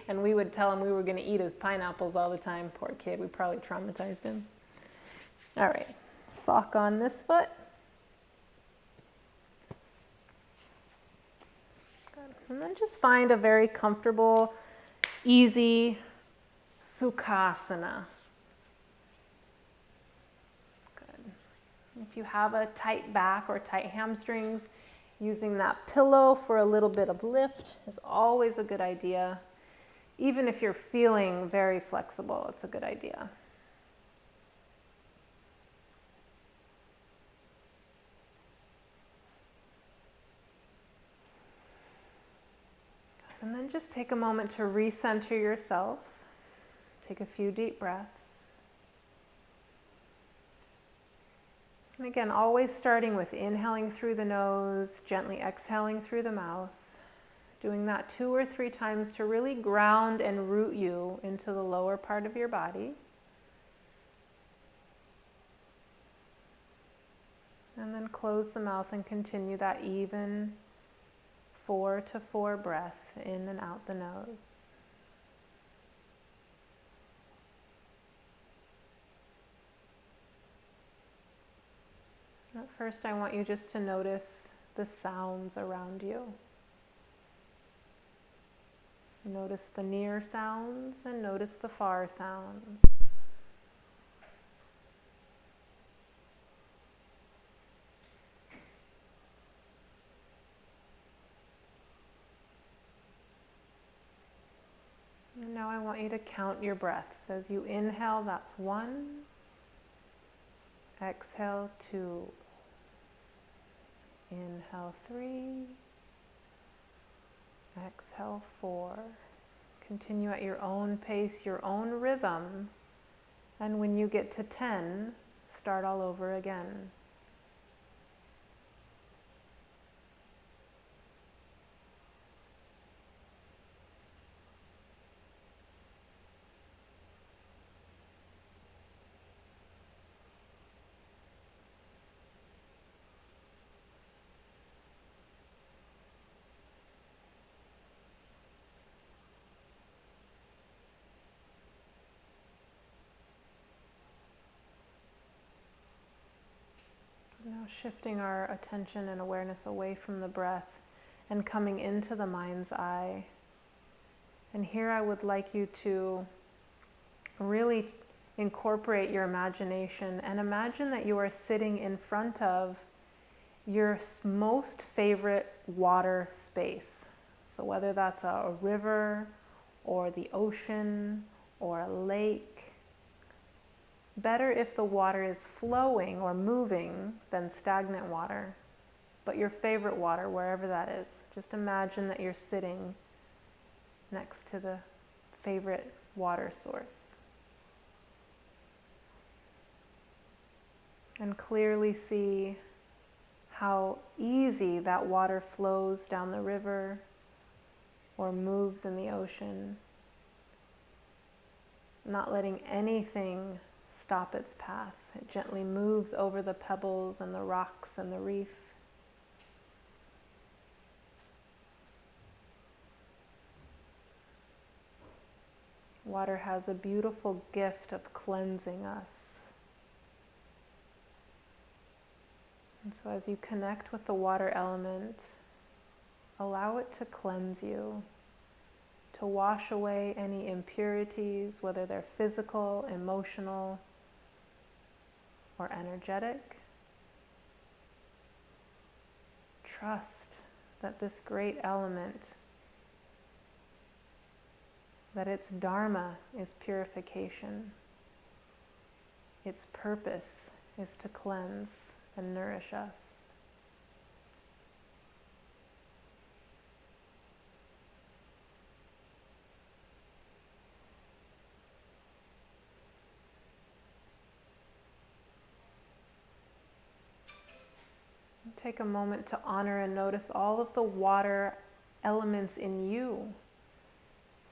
And we would tell him we were going to eat his pineapples all the time. Poor kid, we probably traumatized him. All right, sock on this foot. Good. And then just find a very comfortable, easy Sukhasana. If you have a tight back or tight hamstrings, using that pillow for a little bit of lift is always a good idea. Even if you're feeling very flexible, it's a good idea. And then just take a moment to recenter yourself. Take a few deep breaths. And again, always starting with inhaling through the nose, gently exhaling through the mouth. Doing that 2 or 3 times to really ground and root you into the lower part of your body. And then close the mouth and continue that even 4 to 4 breath in and out the nose. At first, I want you just to notice the sounds around you. Notice the near sounds and notice the far sounds. And now I want you to count your breaths. As you inhale, that's 1. Exhale, 2. Inhale, 3. Exhale, 4. Continue at your own pace, your own rhythm. And when you get to 10, start all over again. shifting our attention and awareness away from the breath and coming into the mind's eye. And here I would like you to really incorporate your imagination and imagine that you are sitting in front of your most favorite water space. So whether that's a river or the ocean or a lake, better if the water is flowing or moving than stagnant water, but your favorite water, wherever that is. Just imagine that you're sitting next to the favorite water source. And clearly see how easy that water flows down the river or moves in the ocean, not letting anything stop its path. It gently moves over the pebbles and the rocks and the reef. Water has a beautiful gift of cleansing us. And so as you connect with the water element, allow it to cleanse you, to wash away any impurities, whether they're physical, emotional, or energetic. Trust that this great element, that its dharma is purification. Its purpose is to cleanse and nourish us. Take a moment to honor and notice all of the water elements in you.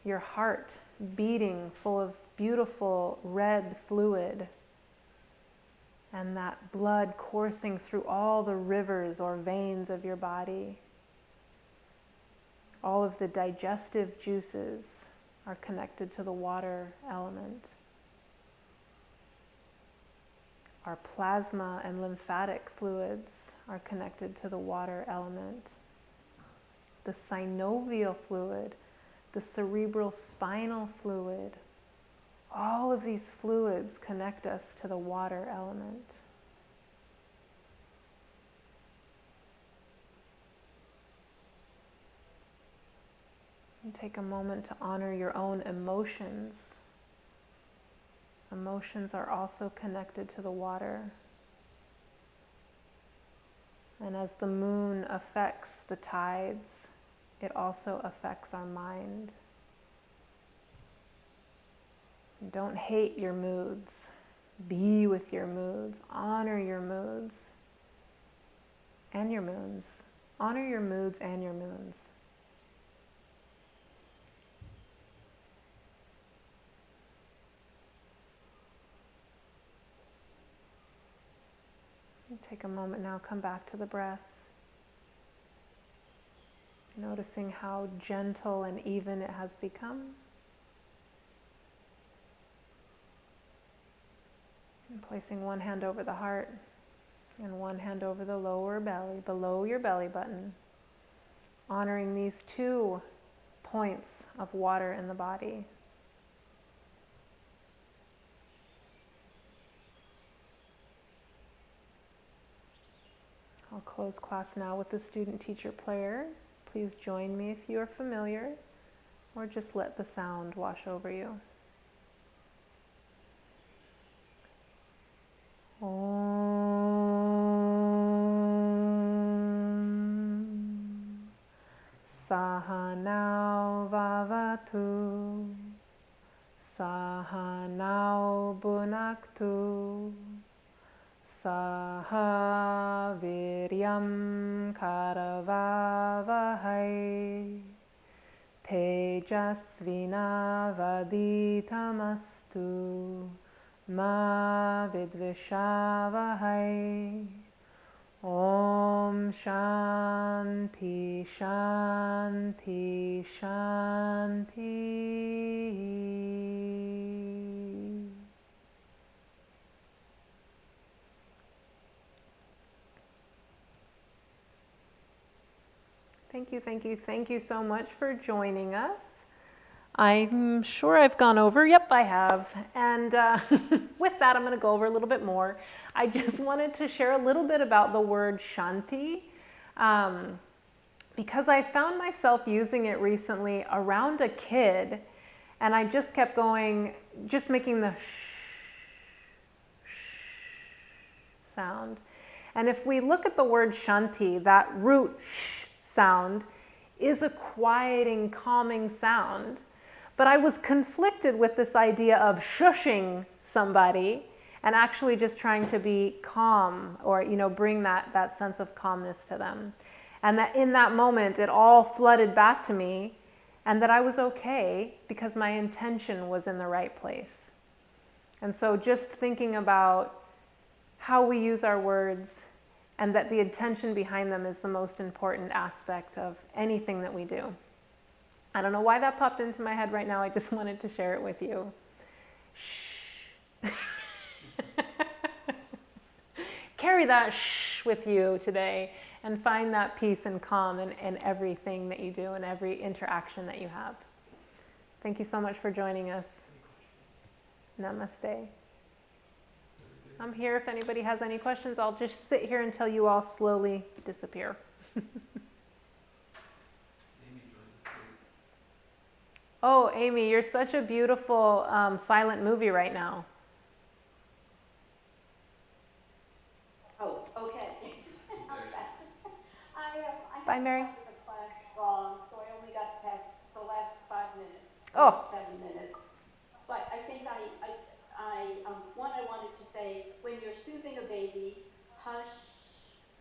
Your heart beating full of beautiful red fluid, and that blood coursing through all the rivers or veins of your body. All of the digestive juices are connected to the water element. Our plasma and lymphatic fluids are connected to the water element. The synovial fluid, the cerebral spinal fluid, all of these fluids connect us to the water element. And take a moment to honor your own emotions. Emotions are also connected to the water. And as the moon affects the tides, it also affects our mind. Don't hate your moods. Be with your moods. Honor your moods and your moons. Honor your moods and your moons. Take a moment now, come back to the breath. Noticing how gentle and even it has become. And placing one hand over the heart and one hand over the lower belly, below your belly button. Honoring these 2 points of water in the body. I'll close class now with the student-teacher prayer. Please join me if you are familiar, or just let the sound wash over you. Om Sahanau Vavatu Sahanau Bhunaktu Saha Viryam Karavavahai Tejasvina Vaditamastu Ma Vidvishavahai. Om Shanti Shanti Shanti. Thank you, thank you, thank you so much for joining us. I'm sure I've gone over. Yep, I have. And with that, I'm going to go over a little bit more. I just wanted to share a little bit about the word shanti, because I found myself using it recently around a kid, and I just kept going, just making the sound. And if we look at the word shanti, that root sh sound is a quieting, calming sound. But I was conflicted with this idea of shushing somebody and actually just trying to be calm, or bring that sense of calmness to them. And that in that moment, it all flooded back to me, and that I was okay because my intention was in the right place. And so just thinking about how we use our words, and that the intention behind them is the most important aspect of anything that we do. I don't know why that popped into my head right now. I just wanted to share it with you. Shh. Carry that shh with you today, and find that peace and calm in everything that you do and every interaction that you have. Thank you so much for joining us. Namaste. I'm here if anybody has any questions. I'll just sit here until you all slowly disappear. Oh, Amy, you're such a beautiful silent movie right now. Oh, okay. Bye, Mary. I started the class wrong, so I only got past the last 5 minutes. Oh. 7 minutes. But I think one I wanted to say, when you're soothing a baby, hush,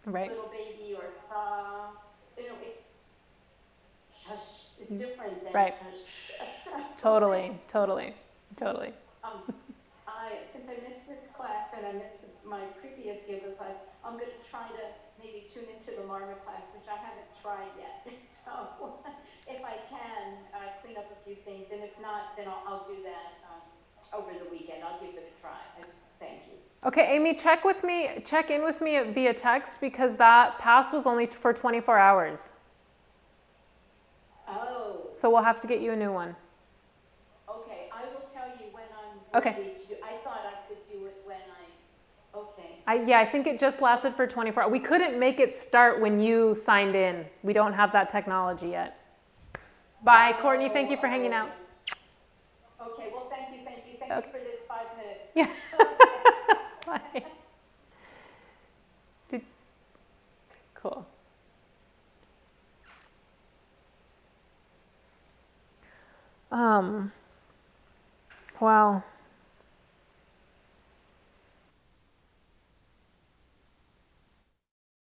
Right. little baby, or it's hush is different than Right. hush. Totally. Since I missed this class and I missed my previous yoga class, I'm going to try to maybe tune into the Marma class, which I haven't tried yet. So if I can, clean up a few things, and if not, then I'll do that over the weekend. I'll give it a try. Thank you. Okay, Amy, check in with me via text, because that pass was only for 24 hours. Oh. So we'll have to get you a new one. Okay, I will tell you when I'm ready to do. I thought I could do it when okay. I think it just lasted for 24 hours. We couldn't make it start when you signed in. We don't have that technology yet. Bye, Courtney. Thank you for hanging out. Okay, well, thank you for this 5 minutes. Yeah. Bye. Cool. Wow.